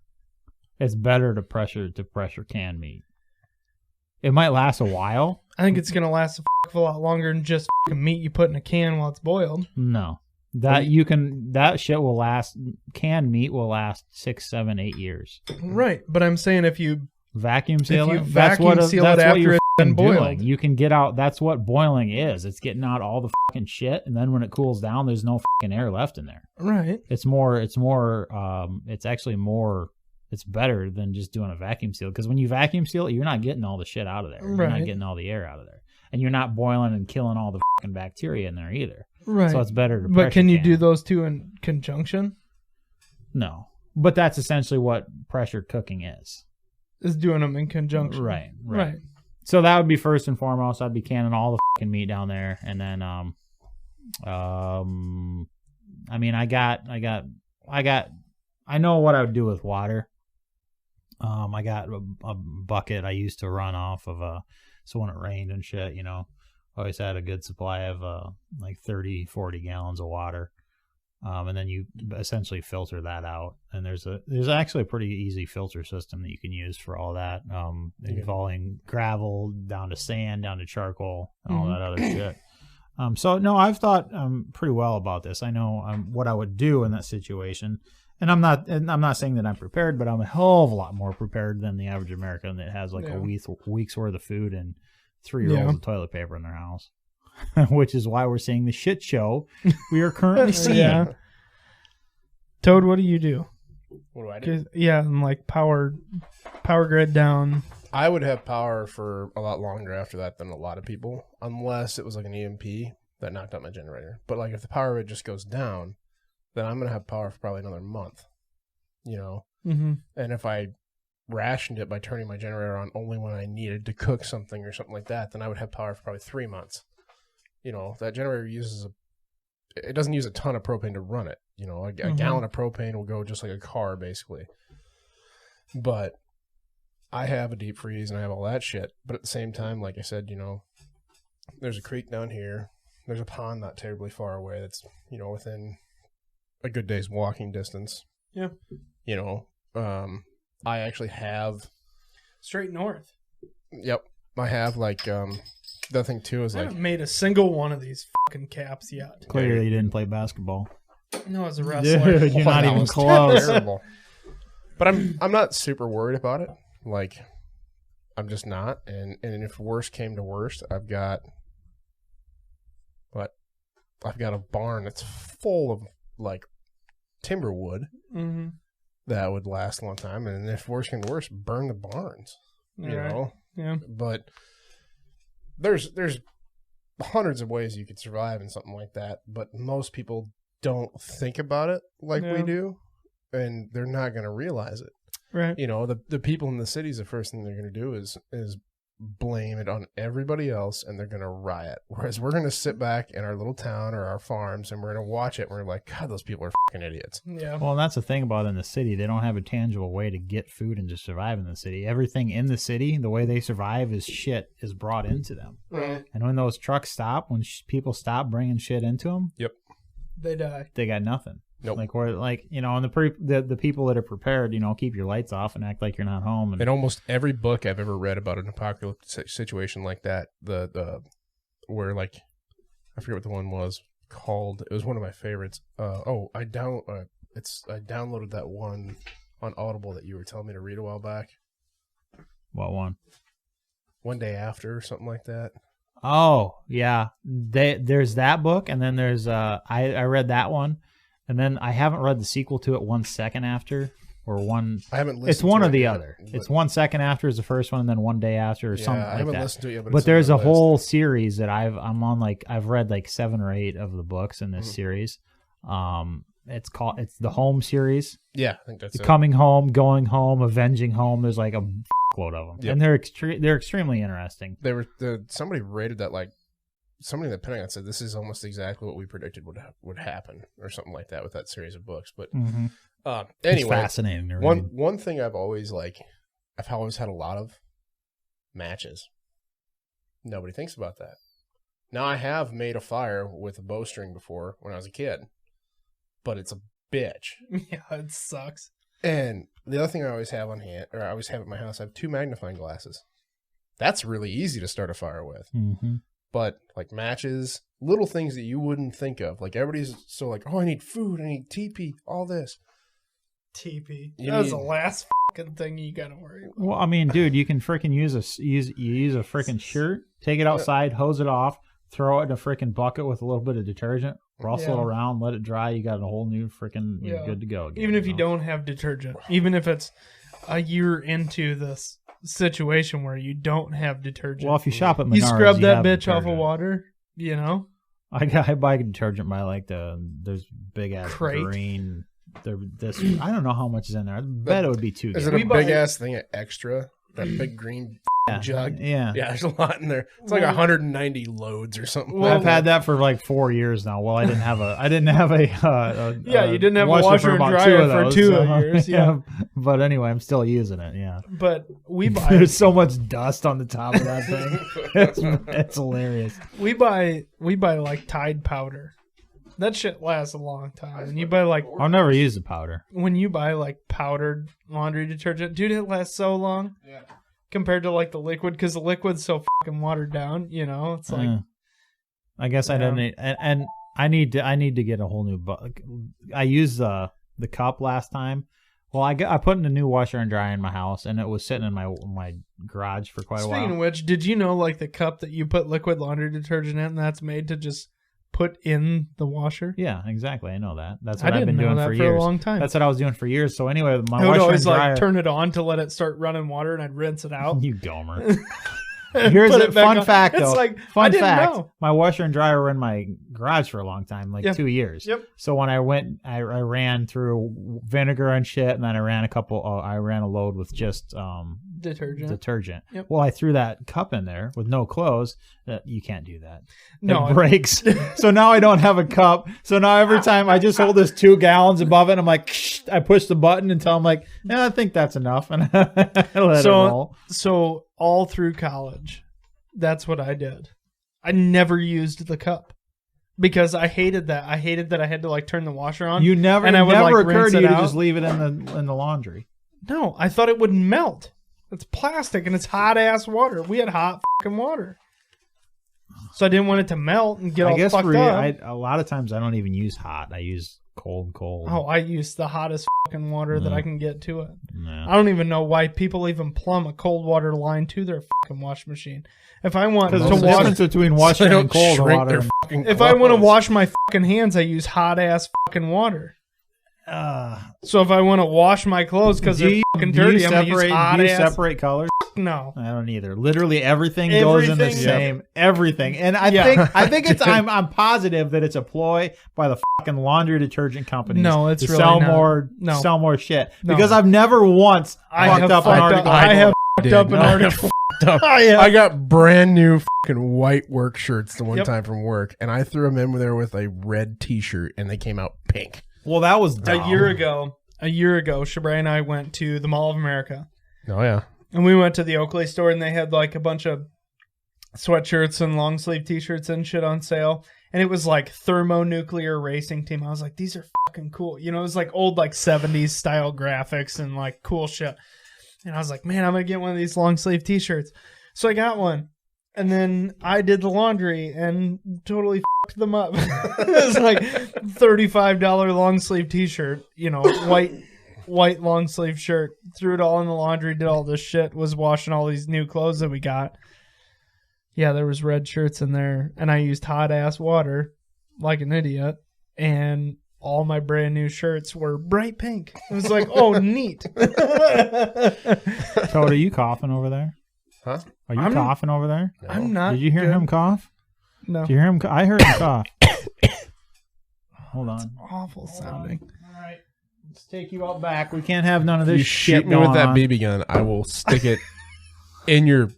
It's better to pressure can meat. It might last a while. I think it's going to last a lot longer than just meat you put in a can while it's boiled. No. That shit will last. Canned meat will last 6, 7, 8 years. Right, but I'm saying if you vacuum seal it, that's what after it's been boiled. You can get out. That's what boiling is. It's getting out all the fucking shit, and then when it cools down, there's no fucking air left in there. Right. It's actually more. It's better than just doing a vacuum seal, because when you vacuum seal it, you're not getting all the shit out of there. You're not getting all the air out of there. and you're not boiling and killing all the fucking bacteria in there either. Right. So it's better to But can you do those two in conjunction? No. But that's essentially what pressure cooking is. Is doing them in conjunction. Right. So that would be first and foremost. I'd be canning all the fucking meat down there, and then I mean, I know what I would do with water. I got a bucket I used to run off of so when it rained and shit, always had a good supply of like 30, 40 gallons of water. And then you essentially filter that out. And there's actually a pretty easy filter system that you can use for all that, involving gravel down to sand, down to charcoal, and all that other shit. So no, I've thought pretty well about this. I know what I would do in that situation. And I'm not saying that I'm prepared, but I'm a hell of a lot more prepared than the average American that has like a week's worth of food and 3 rolls of toilet paper in their house, which is why we're seeing the shit show we are currently seeing. Yeah. Toad, what do you do? What do I do? Yeah, I'm like power grid down. I would have power for a lot longer after that than a lot of people, unless it was like an EMP that knocked out my generator. But like if the power grid just goes down, then I'm going to have power for probably another month, And if I rationed it by turning my generator on only when I needed to cook something or something like that, then I would have power for probably 3 months. That generator it doesn't use a ton of propane to run it. A gallon of propane will go just like a car, basically. But I have a deep freeze and I have all that shit. But at the same time, like I said, there's a creek down here. There's a pond not terribly far away that's, within a good day's walking distance. Yeah. I actually have straight north. Yep. I have like the thing too is I like haven't made a single one of these fucking caps yet. Clearly you didn't play basketball. No, as a wrestler. Dude, you're not even close. Terrible. But I'm not super worried about it. Like I'm just not. And if worst came to worst, I've got a barn that's full of like timber wood that would last a long time, and if worse came to worse, burn the barns. You know? Yeah. But there's hundreds of ways you could survive in something like that, but most people don't think about it like we do, and they're not going to realize it. Right. The people in the cities, the first thing they're going to do is blame it on everybody else, and they're going to riot. Whereas we're going to sit back in our little town or our farms, and we're going to watch it, and we're like, God, those people are fucking idiots. Yeah. Well, and that's the thing about in the city. They don't have a tangible way to get food and to survive in the city. Everything in the city, the way they survive is shit is brought into them. Right. And when those trucks stop, when people stop bringing shit into them, they die. They got nothing. Nope. And the people that are prepared, keep your lights off and act like you're not home. And in almost every book I've ever read about an apocalypse situation like that, where like I forget what the one was called. It was one of my favorites. I downloaded that one on Audible that you were telling me to read a while back. What one? One Day After or something like that. Oh yeah, there's that book, and then there's I read that one. And then I haven't read the sequel to it 1 second after, or one. I haven't listened. It's one to or the yet, other. It's 1 second after is the first one, and then 1 day after, or something like that. I haven't listened to it yet, but there's a whole series that I've read like 7 or 8 of the books in this series. It's the Home series. Yeah, I think that's it. Coming Home, Going Home, Avenging Home. There's like a load of them, and they're extremely interesting. Somebody rated that like. Somebody in the Pentagon said this is almost exactly what we predicted would happen, or something like that with that series of books. But anyway, it's fascinating to read. One thing I've always had a lot of matches. Nobody thinks about that. Now I have made a fire with a bowstring before when I was a kid, but it's a bitch. Yeah, it sucks. And the other thing I always have on hand, or I always have at my house, I have 2 magnifying glasses. That's really easy to start a fire with. Mm-hmm. But like matches, little things that you wouldn't think of. Like everybody's so like, oh, I need food, I need TP, all this. TP. That's the last fucking thing you gotta worry about. Well, I mean, dude, you can freaking use a freaking shirt, take it outside, hose it off, throw it in a freaking bucket with a little bit of detergent, rustle it around, let it dry. You got a whole new freaking, you're good to go again. Even if you don't have detergent, even if it's a year into this situation where you don't have detergent. Well, if you shop at Menards, you scrub that bitch detergent. off of water, you know? I buy detergent by like there's big ass crate. green. I don't know how much is in there. I bet it would be 2 Is gallons. it a big ass thing of extra? That big green jug? Yeah. Yeah, there's a lot in there. It's like 190 loads or something. Well, I've had that for like 4 years now. Well, I didn't have a you didn't have a washer and dryer for 2 years. Yeah. But anyway, I'm still using it. Yeah. But we buy. There's so much dust on the top of that thing. It's hilarious. We buy like Tide powder. That shit lasts a long time. And you buy like I'll never use the powder. When you buy like powdered laundry detergent, dude, it lasts so long. Yeah. Compared to like the liquid, because the liquid's so fucking watered down. You know, it's like. I guess I don't need, and I need to get a whole new. I used the cup last time. Well, I put in a new washer and dryer in my house, and it was sitting in my garage for quite a while. Speaking of which, did you know like the cup that you put liquid laundry detergent in, that's made to just put in the washer? Yeah, exactly. I know that. That's what I've been doing for years. For a long time. That's what I was doing for years. So anyway, my I would washer always and dryer, like turn it on to let it start running water, and I'd rinse it out. You gomer. Here's a fun fact, though. It's like, fun I didn't fact. know. My washer and dryer were in my garage for a long time, like 2 years. Yep. So when I went, I ran through vinegar and shit, and then I ran a load with just detergent. Yep. Well, I threw that cup in there with no clothes. You can't do that. No, it breaks. So now I don't have a cup. So now every time I just hold this 2 gallons above it, and I'm like, I push the button until I'm like, I think that's enough, and I let it roll. So all through college, that's what I did. I never used the cup because I hated that. I hated that I had to like turn the washer on. You never, and I would, never like, occurred to rinse you it to out. just leave it in the laundry. No, I thought it would melt. It's plastic and it's hot ass water. We had hot fucking water, so I didn't want it to melt and get all fucked up. A lot of times I don't even use hot. I use cold. Oh, I use the hottest fucking water that I can get to it. No. I don't even know why people even plumb a cold water line to their fucking wash machine. If I want to Because there's a difference between washing and cold water. If I want to wash my fucking hands, I use hot ass fucking water. So if I want to wash my clothes because they're fucking dirty, I'm going to use hot ass. Do you separate colors? No, I don't either. Literally everything goes in the same. Everything, and I think it's. I'm positive that it's a ploy by the fucking laundry detergent companies. No, it's to really not. sell more shit. No. Because I've never once fucked up an article. I have fucked up an article. I got brand new fucking white work shirts the one time from work, and I threw them in there with a red T-shirt, and they came out pink. Well, that was dumb. A year ago, Shabray and I went to the Mall of America. Oh yeah. And we went to the Oakley store, and they had like a bunch of sweatshirts and long sleeve T-shirts and shit on sale. And it was like thermonuclear racing team. I was like, these are fucking cool. You know, it was like old like 70s style graphics and like cool shit. And I was like, man, I'm going to get one of these long sleeve T-shirts. So I got one. And then I did the laundry and totally fucked them up. It was like $35 long sleeve T-shirt, you know, white long sleeve shirt. Threw it all in the laundry, did all this shit, was washing all these new clothes that we got. Yeah, there was red shirts in there, and I used hot ass water like an idiot, and all my brand new shirts were bright pink. It was like, oh, neat. Toad, are you coughing over there? Huh? Are you coughing over there? No. I'm not. Did you hear him cough? No. Did you hear him? I heard him cough. Hold on. It's awful sounding. All right. Let's take you out back. We can't have none of this You shit shoot me with that BB gun, I will stick it in your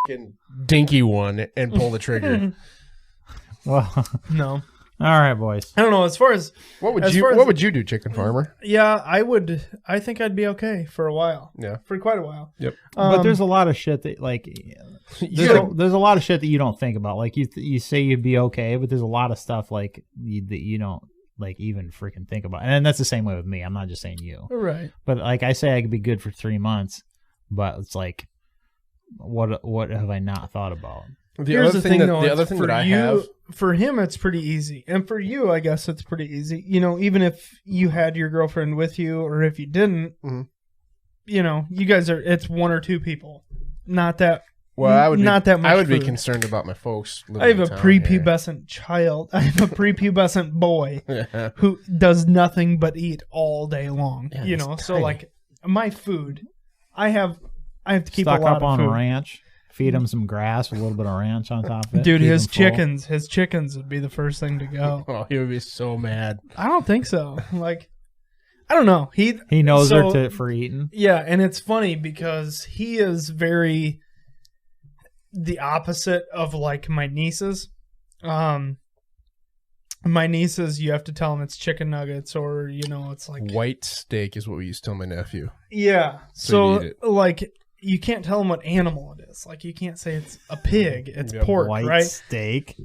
fucking dinky one and pull the trigger. Well, no. All right, boys. I don't know. As far as what would you do, chicken farmer? Yeah, I would. I think I'd be okay for a while. Yeah, for quite a while. Yep. But there's a lot of shit that like there's a lot of shit that you don't think about. Like you say you'd be okay, but there's a lot of stuff like that you don't like even freaking think about. And that's the same way with me. I'm not just saying you. Right. But like I say, I could be good for 3 months, but it's like, what have I not thought about? Here's the thing, though. The other thing that I have for him, it's pretty easy, and for you, I guess it's pretty easy. You know, even if you had your girlfriend with you, or if you didn't, you know, you guys are. It's 1 or 2 people, not that. Well, I would not that much. I would food. be concerned about my folks. I have a prepubescent child. I have a prepubescent boy who does nothing but eat all day long. Yeah, you know, so like my food, I have I have to keep stock a lot up of on food. ranch. Feed them some grass with a little bit of ranch on top of it. Dude, Keep his them full. chickens would be the first thing to go. Oh, he would be so mad. I don't think so. Like, I don't know. He knows so, they're for eating. Yeah, and it's funny because he is very the opposite of like my nieces. My nieces, you have to tell them it's chicken nuggets or, it's like white steak is what we used to tell my nephew. Yeah. So like you can't tell them what animal it is. Like you can't say it's a pig. It's pork, white right? steak.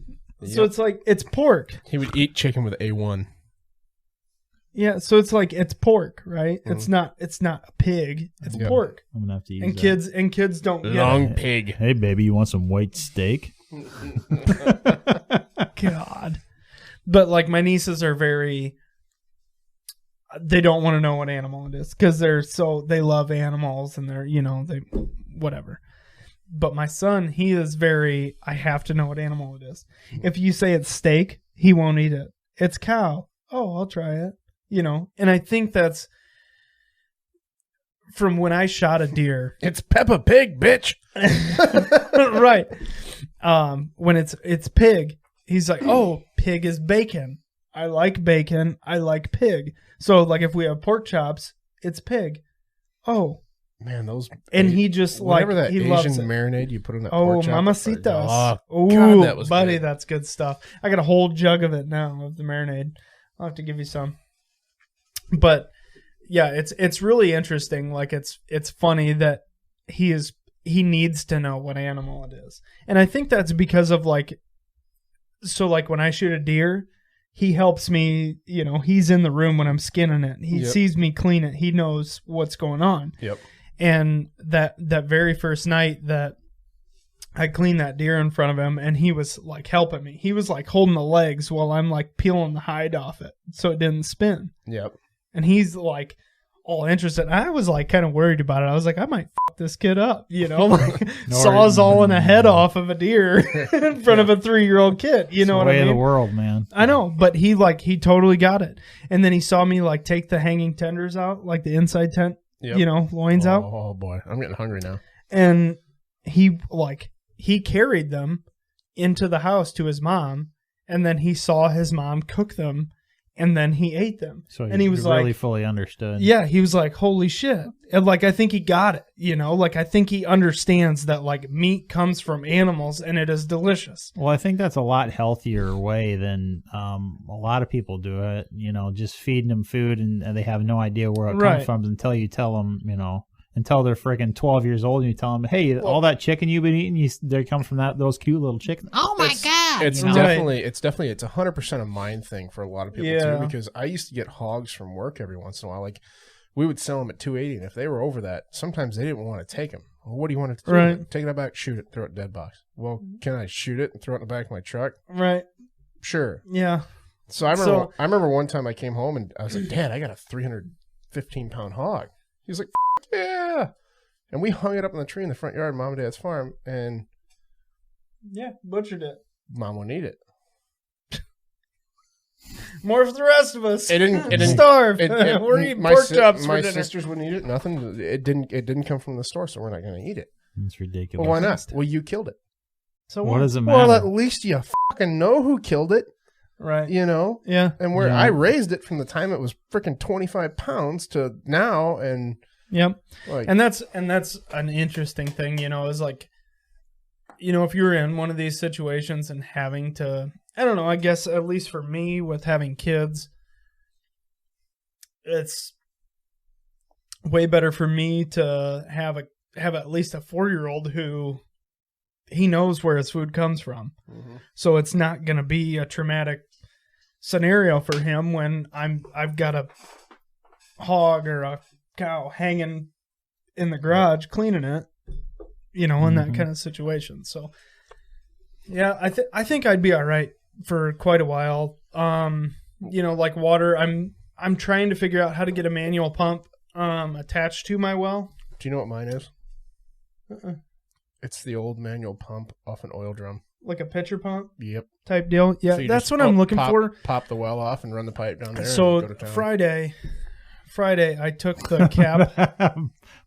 So it's like it's pork. He would eat chicken with A1. Yeah, so it's like it's pork, right? It's not a pig. It's pork. I'm gonna have to use and kids don't get long it. pig. Hey baby, you want some white steak? God. But like my nieces are very they don't want to know what animal it is because they love animals and they're they whatever. But my son, he is very I have to know what animal it is. If you say it's steak, he won't eat it. It's cow. Oh, I'll try it. And I think that's from when I shot a deer. It's Peppa Pig, bitch. Right. When it's pig, he's like, oh, pig is bacon. I like bacon. I like pig. So like if we have pork chops, it's pig. Oh. Man, those. And he just whatever like, that he Asian loves it. marinade you put on that pork chop. Mamacitas. Oh, Ooh, God, that was buddy, good. that's good stuff. I got a whole jug of it now of the marinade. I'll have to give you some. But yeah, it's really interesting. Like it's funny that he needs to know what animal it is. And I think that's because of like when I shoot a deer, he helps me, he's in the room when I'm skinning it. He sees me clean it. He knows what's going on. Yep. And that very first night that I cleaned that deer in front of him and he was like helping me. He was like holding the legs while I'm like peeling the hide off it so it didn't spin. Yep. And he's like all interested. I was like kind of worried about it. I was like, I might fuck this kid up, like sawzalling a head off of a deer in front of a 3-year-old kid. You know what I mean? Way of the world, man. I know, but he totally got it. And then he saw me like take the hanging tenders out, like the inside tent, loins out. Oh boy, I'm getting hungry now. And he carried them into the house to his mom, and then he saw his mom cook them, and then he ate them. So and he was really like, fully understood. Yeah, he was like, holy shit. And like, I think he got it, like I think he understands that like meat comes from animals and it is delicious. Well, I think that's a lot healthier way than a lot of people do it, just feeding them food and they have no idea where it comes from until you tell them, until they're freaking 12 years old and you tell them, hey, all that chicken you've been eating, they come from those cute little chickens. Oh my God. It's definitely 100% a mind thing for a lot of people too, because I used to get hogs from work every once in a while. Like we would sell them at $2.80, and if they were over that, sometimes they didn't want to take them. Well, what do you want to do? Right. Take it back, shoot it, throw it in a dead box. Well, can I shoot it and throw it in the back of my truck? Right. Sure. Yeah. So I remember one time I came home and I was like, Dad, I got a 315-pound hog. He was like, yeah. And we hung it up in the tree in the front yard of Mom and Dad's farm, and butchered it. Mom wouldn't eat it. More for the rest of us. It didn't starve. We're eating pork chops my for dinner. sisters wouldn't eat it. Nothing. It didn't come from the store, so we're not going to eat it. That's ridiculous. Well, why not? Well, you killed it. So what does it matter? Well, at least you fucking know who killed it. Right. Yeah. And I raised it from the time it was freaking 25 pounds to now, and yep. And that's an interesting thing, is like, if you're in one of these situations and having to, I don't know, I guess at least for me with having kids, it's way better for me to have at least a 4-year-old who he knows where his food comes from. Mm-hmm. So it's not going to be a traumatic scenario for him when I've got a hog or a cow hanging in the garage cleaning it, in that kind of situation. So yeah, I think I'd be all right for quite a while. Like water, I'm trying to figure out how to get a manual pump attached to my well. Do you know what mine is? It's the old manual pump off an oil drum. Like a pitcher pump? Yep. Type deal? Yeah, so that's what I'm looking for. Pop the well off and run the pipe down there. So Friday I took the cap.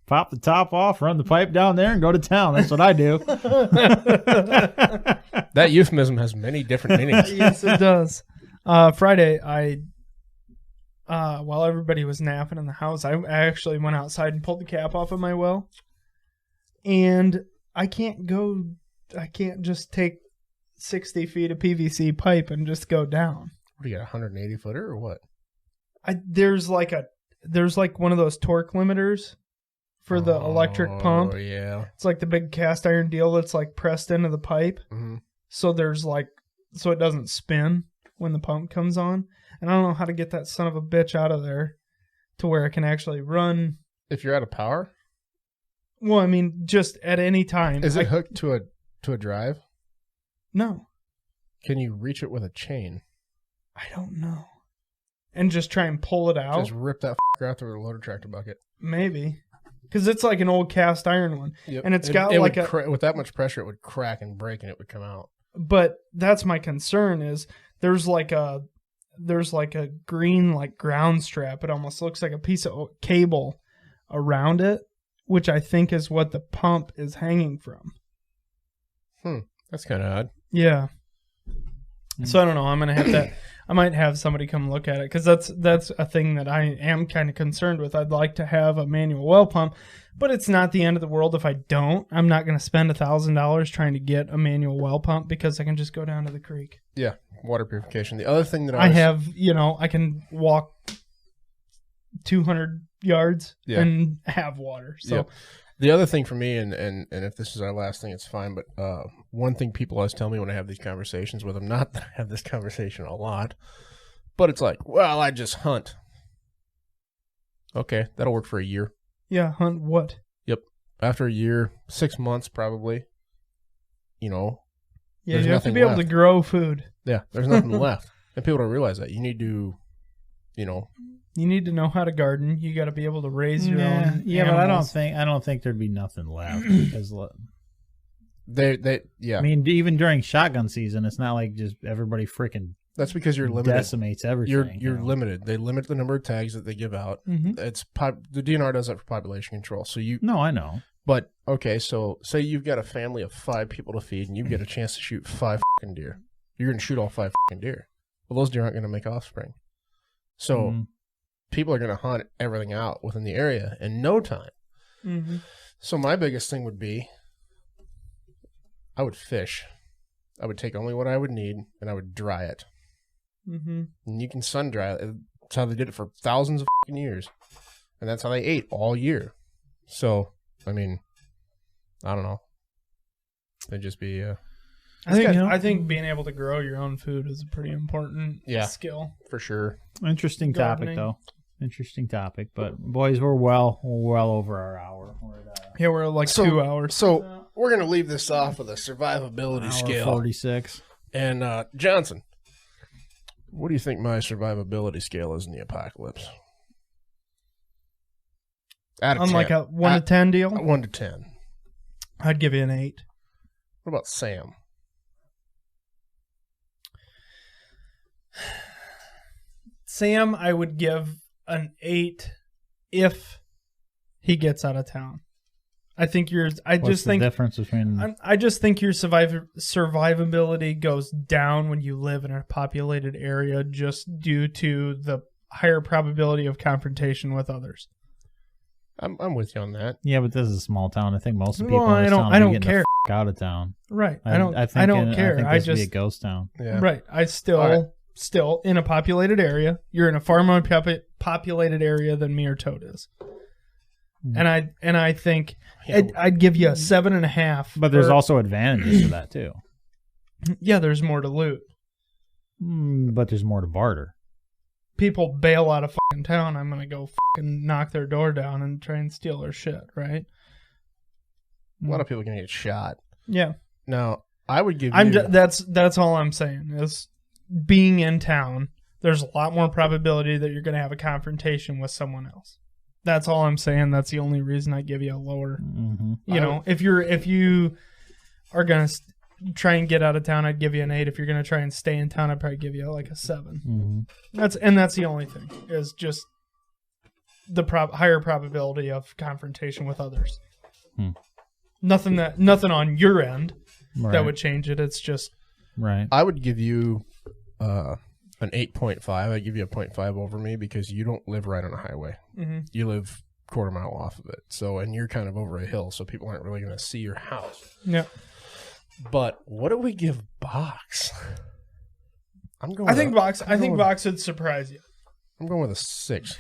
pop the top off, run the pipe down there, and go to town. That's what I do. That euphemism has many different meanings. Yes, it does. Friday, while everybody was napping in the house, I actually went outside and pulled the cap off of my well. And I can't just take 60 feet of PVC pipe and just go down. What do you got, 180 footer or what? There's like one of those torque limiters for the electric pump. Oh, yeah. It's like the big cast iron deal that's like pressed into the pipe. Mm-hmm. So so it doesn't spin when the pump comes on. And I don't know how to get that son of a bitch out of there to where it can actually run. If you're out of power? Well, I mean, just at any time. Is it hooked to a drive? No. Can you reach it with a chain? I don't know. And just try and pull it out? Just rip that fucker out through the loader tractor bucket. Maybe. Because it's like an old cast iron one. Yep. And it's got with that much pressure, it would crack and break and it would come out. But that's my concern is there's like a green like ground strap. It almost looks like a piece of cable around it, which I think is what the pump is hanging from. That's kind of odd. Yeah. So I don't know. I'm gonna have to. I might have somebody come look at it because that's a thing that I am kind of concerned with. I'd like to have a manual well pump, but it's not the end of the world if I don't. I'm not going to spend $1,000 trying to get a manual well pump because I can just go down to the creek. Yeah, water purification. The other thing that I can walk 200 yards and have water. So. The other thing for me, and if this is our last thing, it's fine, but one thing people always tell me when I have these conversations with them, not that I have this conversation a lot, but it's like, well, I just hunt. Okay, that'll work for a year. Yeah, hunt what? Yep. After a year, 6 months probably, Yeah, you have to be able to grow food. Yeah, there's nothing left. And people don't realize that. You need to, You need to know how to garden. You got to be able to raise your own. Yeah, animals. but I don't think there'd be nothing left because yeah. I mean, even during shotgun season, it's not like just everybody freaking. That's because you're limited. Decimates everything. You're limited. They limit the number of tags that they give out. Mm-hmm. The DNR does that for population control. So No, I know. But okay, so say you've got a family of 5 people to feed, and you get a chance to shoot 5 fucking deer. You're going to shoot all 5 fucking deer. Well, those deer aren't going to make offspring. So people are going to hunt everything out within the area in no time. Mm-hmm. So my biggest thing would be, I would fish. I would take only what I would need, and I would dry it. Mm-hmm. And you can sun dry it. That's how they did it for thousands of fucking years. And that's how they ate all year. So, I mean, I don't know. It'd just be... I think being able to grow your own food is a pretty important skill. For sure. Interesting topic, though. Interesting topic. But, boys, we're well over our hour. We're at like 2 hours. So, we're going to leave this off with a survivability scale. 46. And, Johnson, what do you think my survivability scale is in the apocalypse? Out of 10. Like a 1 to 10 deal? 1 to 10. I'd give you an 8. What about Sam? Sam, I would give an 8 if he gets out of town. I think yours. What's the difference between? I just think your survivability goes down when you live in a populated area, just due to the higher probability of confrontation with others. I'm with you on that. Yeah, but this is a small town. I think most of the people I don't care. Out of town. Right. I don't care. I think this would be a ghost town. Yeah. Right. I still in a populated area. You're in a far more populated area than me or Toad is. And I think I'd give you a 7.5. But there's also advantages to that too. Yeah, there's more to loot. But there's more to barter. People bail out of fucking town. I'm gonna go fucking knock their door down and try and steal their shit. Right? A lot of people are gonna get shot. Yeah. Now I would give. That's all I'm saying is being in town. There's a lot more probability that you're gonna have a confrontation with someone else. That's all I'm saying. That's the only reason I give you a lower. Mm-hmm. You know, if you are gonna try and get out of town, I'd give you an 8. If you're gonna try and stay in town, I'd probably give you like a 7. Mm-hmm. That's the only thing is just the higher probability of confrontation with others. Nothing on your end that would change it. It's just right. I would give you an 8.5. I'd give you a 0.5 over me because you don't live right on a highway. Mm-hmm. You live quarter mile off of it. So, and you're kind of over a hill, so people aren't really going to see your house. Yeah. But what do we give Box? I think Box would surprise you. I'm going with a 6.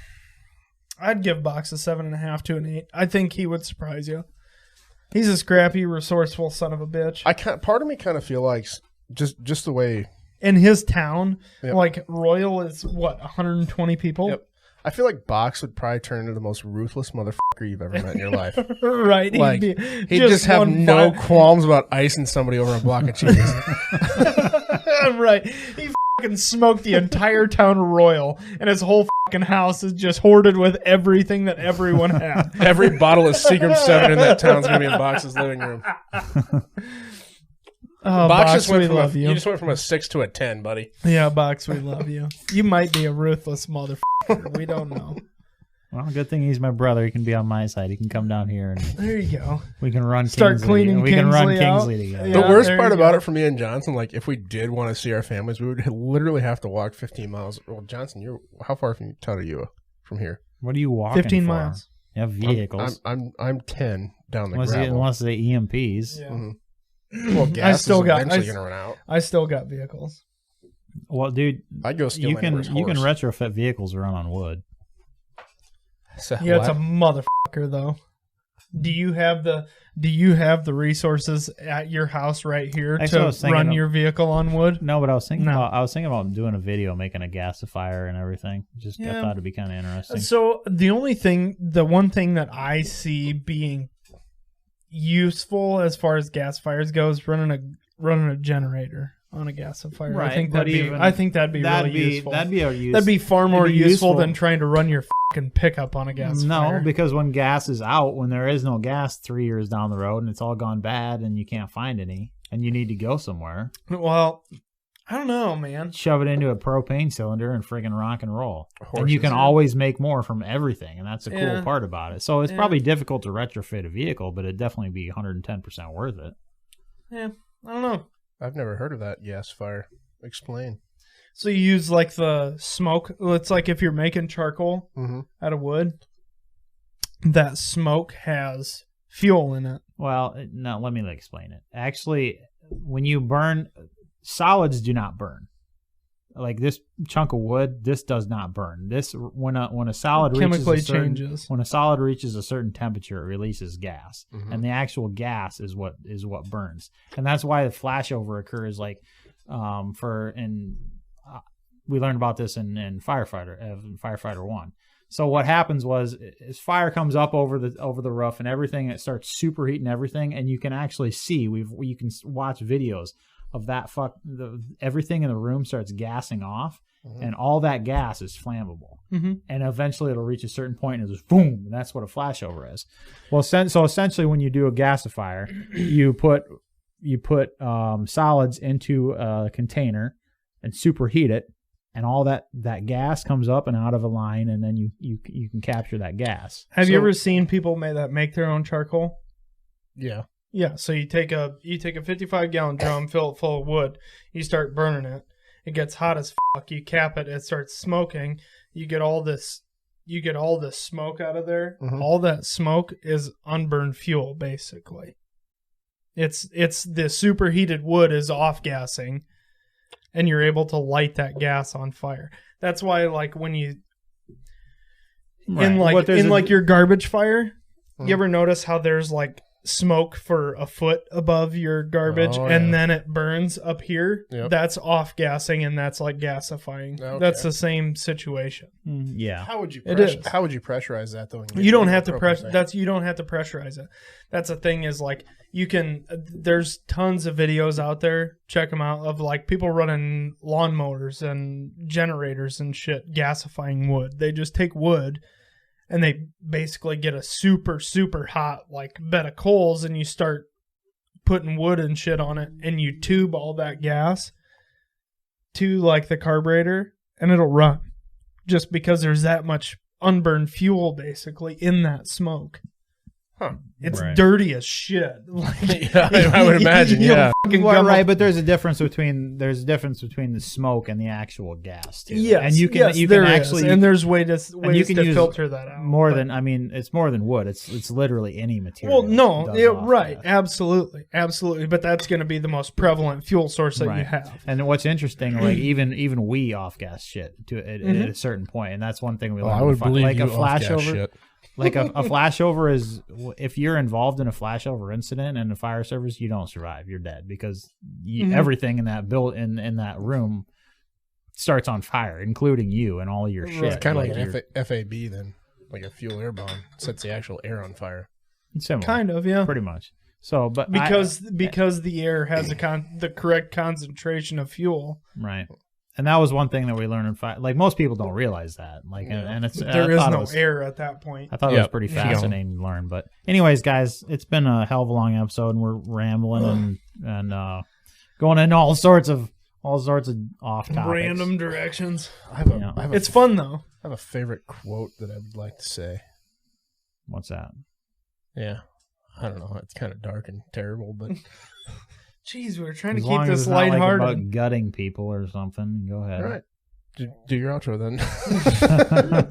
I'd give Box a 7.5 to an 8. I think he would surprise you. He's a scrappy, resourceful son of a bitch. Part of me kind of feel like just the way in his town, like Royal is what 120 people. Yep. I feel like Box would probably turn into the most ruthless motherfucker you've ever met in your life. Right. Like, he'd just have no qualms about icing somebody over a block of cheese. Right. He fucking smoked the entire town of Royal, and his whole fucking house is just hoarded with everything that everyone had. Every bottle of Seagram 7 in that town's going to be in Box's living room. Oh, Box, we love you. You just went from a 6 to a 10, buddy. Yeah, Box, we love you. You might be a ruthless motherfucker. We don't know. Well, good thing he's my brother. He can be on my side. He can come down here and there you go. We can run. Start Kingsley. cleaning. We can run Kingsley together. The worst part about it for me and Johnson, like if we did want to see our families, we would literally have to walk 15 miles. Well, Johnson, how far from town are you from here? What are you walking? 15 for? miles. You have vehicles. I'm 10 down the gravel. Unless they EMPs. Yeah. Mm-hmm. Well, gas is eventually going to run out. I still got vehicles. Well, dude, I'd go steal you can retrofit vehicles to run on wood. So, yeah, it's a motherfucker though. Do you have the resources at your house right here to run your vehicle on wood? No, but I was thinking about doing a video, making a gasifier and everything. I thought it'd be kind of interesting. So the one thing that I see being useful as far as gasifiers goes, running a generator on a gasifier. Right, I think that'd be really useful. That'd be far more useful than trying to run your fucking pickup on a gasifier. No, because when gas is out, when there is no gas 3 years down the road and it's all gone bad and you can't find any and you need to go somewhere. Well, I don't know, man. Shove it into a propane cylinder and friggin' rock and roll. And you can always make more from everything, and that's the cool part about it. So it's probably difficult to retrofit a vehicle, but it'd definitely be 110% worth it. Yeah, I don't know. I've never heard of that gasifier. Explain. So you use like the smoke. It's like if you're making charcoal out of wood, that smoke has fuel in it. Well, no, let me explain it. Actually, when you burn, solids do not burn. Like this chunk of wood, this does not burn. This when a solid reaches a certain temperature, it releases gas, and the actual gas is what burns, and that's why the flashover occurs. Like, we learned about this in Firefighter 1. So what happens is fire comes up over the roof and everything. It starts superheating everything, and you can actually see you can watch videos of that everything in the room starts gassing off, and all that gas is flammable, and eventually it'll reach a certain point and it's just boom, and that's what a flashover is. Well, so essentially when you do a gasifier, you put solids into a container and superheat it, and all that gas comes up and out of a line, and then you can capture that gas. Have you ever seen people make their own charcoal? Yeah. Yeah, so you take a 55-gallon drum, fill it full of wood, you start burning it. It gets hot as fuck. You cap it, it starts smoking. You get all this smoke out of there. All that smoke is unburned fuel, basically. It's the superheated wood is off gassing, and you're able to light that gas on fire. That's why, like, when you in your garbage fire, you ever notice how there's like smoke for a foot above your garbage and then it burns up here? That's off gassing, and that's like gasifying. That's the same situation. Yeah. How would you pressurize that though? You don't have to pressurize it. That's the thing, is like there's tons of videos out there, check them out, of like people running lawnmowers and generators and shit gasifying wood. They just take wood and they basically get a super, super hot like bed of coals, and you start putting wood and shit on it, and you tube all that gas to like the carburetor, and it'll run just because there's that much unburned fuel basically in that smoke. Huh. It's dirty as shit. Like, yeah, I would imagine. Yeah, right. But there's a difference between the smoke and the actual gas too. Yes, and you can actually and there's ways to filter that out. More than it's more than wood. It's literally any material. Well, no, right, absolutely. But that's going to be the most prevalent fuel source that you have. And what's interesting, like even we off gas shit at a certain point, and that's one thing we learned. I would believe like you a flashover. Shit. Like a flashover is, if you're involved in a flashover incident in the fire service, you don't survive. You're dead because everything in that in that room starts on fire, including you and all your shit. It's kind of like an FAB then, like a fuel air bomb sets the actual air on fire. Similar, kind of, yeah, pretty much. So, but because the air has the correct concentration of fuel, right. And that was one thing that we learned in fire. Like, most people don't realize that. Like, and it's there is no air at that point. I thought it was pretty fascinating to learn. But anyways, guys, it's been a hell of a long episode, and we're rambling and going in all sorts of off topics, random directions. It's fun though. I have a favorite quote that I would like to say. What's that? Yeah, I don't know. It's kind of dark and terrible, but. Jeez, we were trying to keep this lighthearted. Like about gutting people or something. Go ahead. All right. Do your outro then.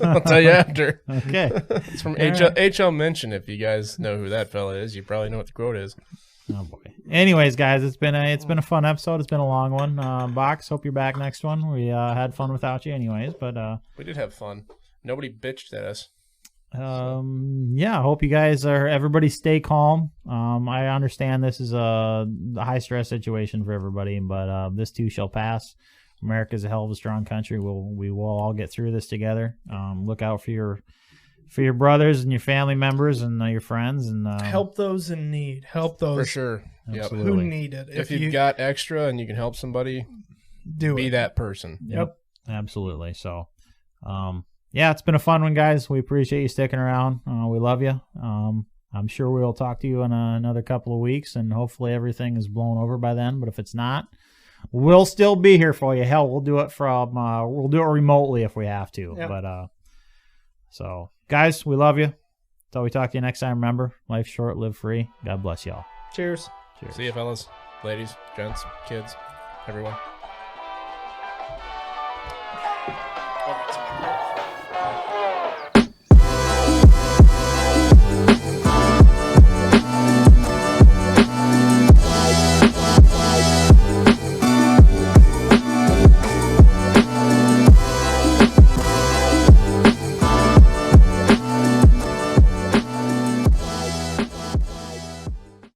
I'll tell you after. Okay. It's from HL Mention. If you guys know who that fella is, you probably know what the quote is. Oh boy. Anyways, guys, it's been a fun episode. It's been a long one. Box, hope you're back next one. We had fun without you, anyways. But we did have fun. Nobody bitched at us. I hope you guys everybody stay calm. I understand this is a high stress situation for everybody, but this too shall pass. America's a hell of a strong country. We will all get through this together. Look out for your brothers and your family members and your friends, and help those in need. Help those for sure. Absolutely. Who need it. If you've got extra and you can help somebody, be that person. Yep. Absolutely. So, yeah, it's been a fun one, guys. We appreciate you sticking around. We love you. I'm sure we'll talk to you in another couple of weeks, and hopefully everything is blown over by then. But if it's not, we'll still be here for you. Hell, we'll do it we'll do it remotely if we have to. Yep. But so, guys, we love you. Until we talk to you next time, remember, life's short, live free. God bless y'all. Cheers. See you, fellas, ladies, gents, kids, everyone.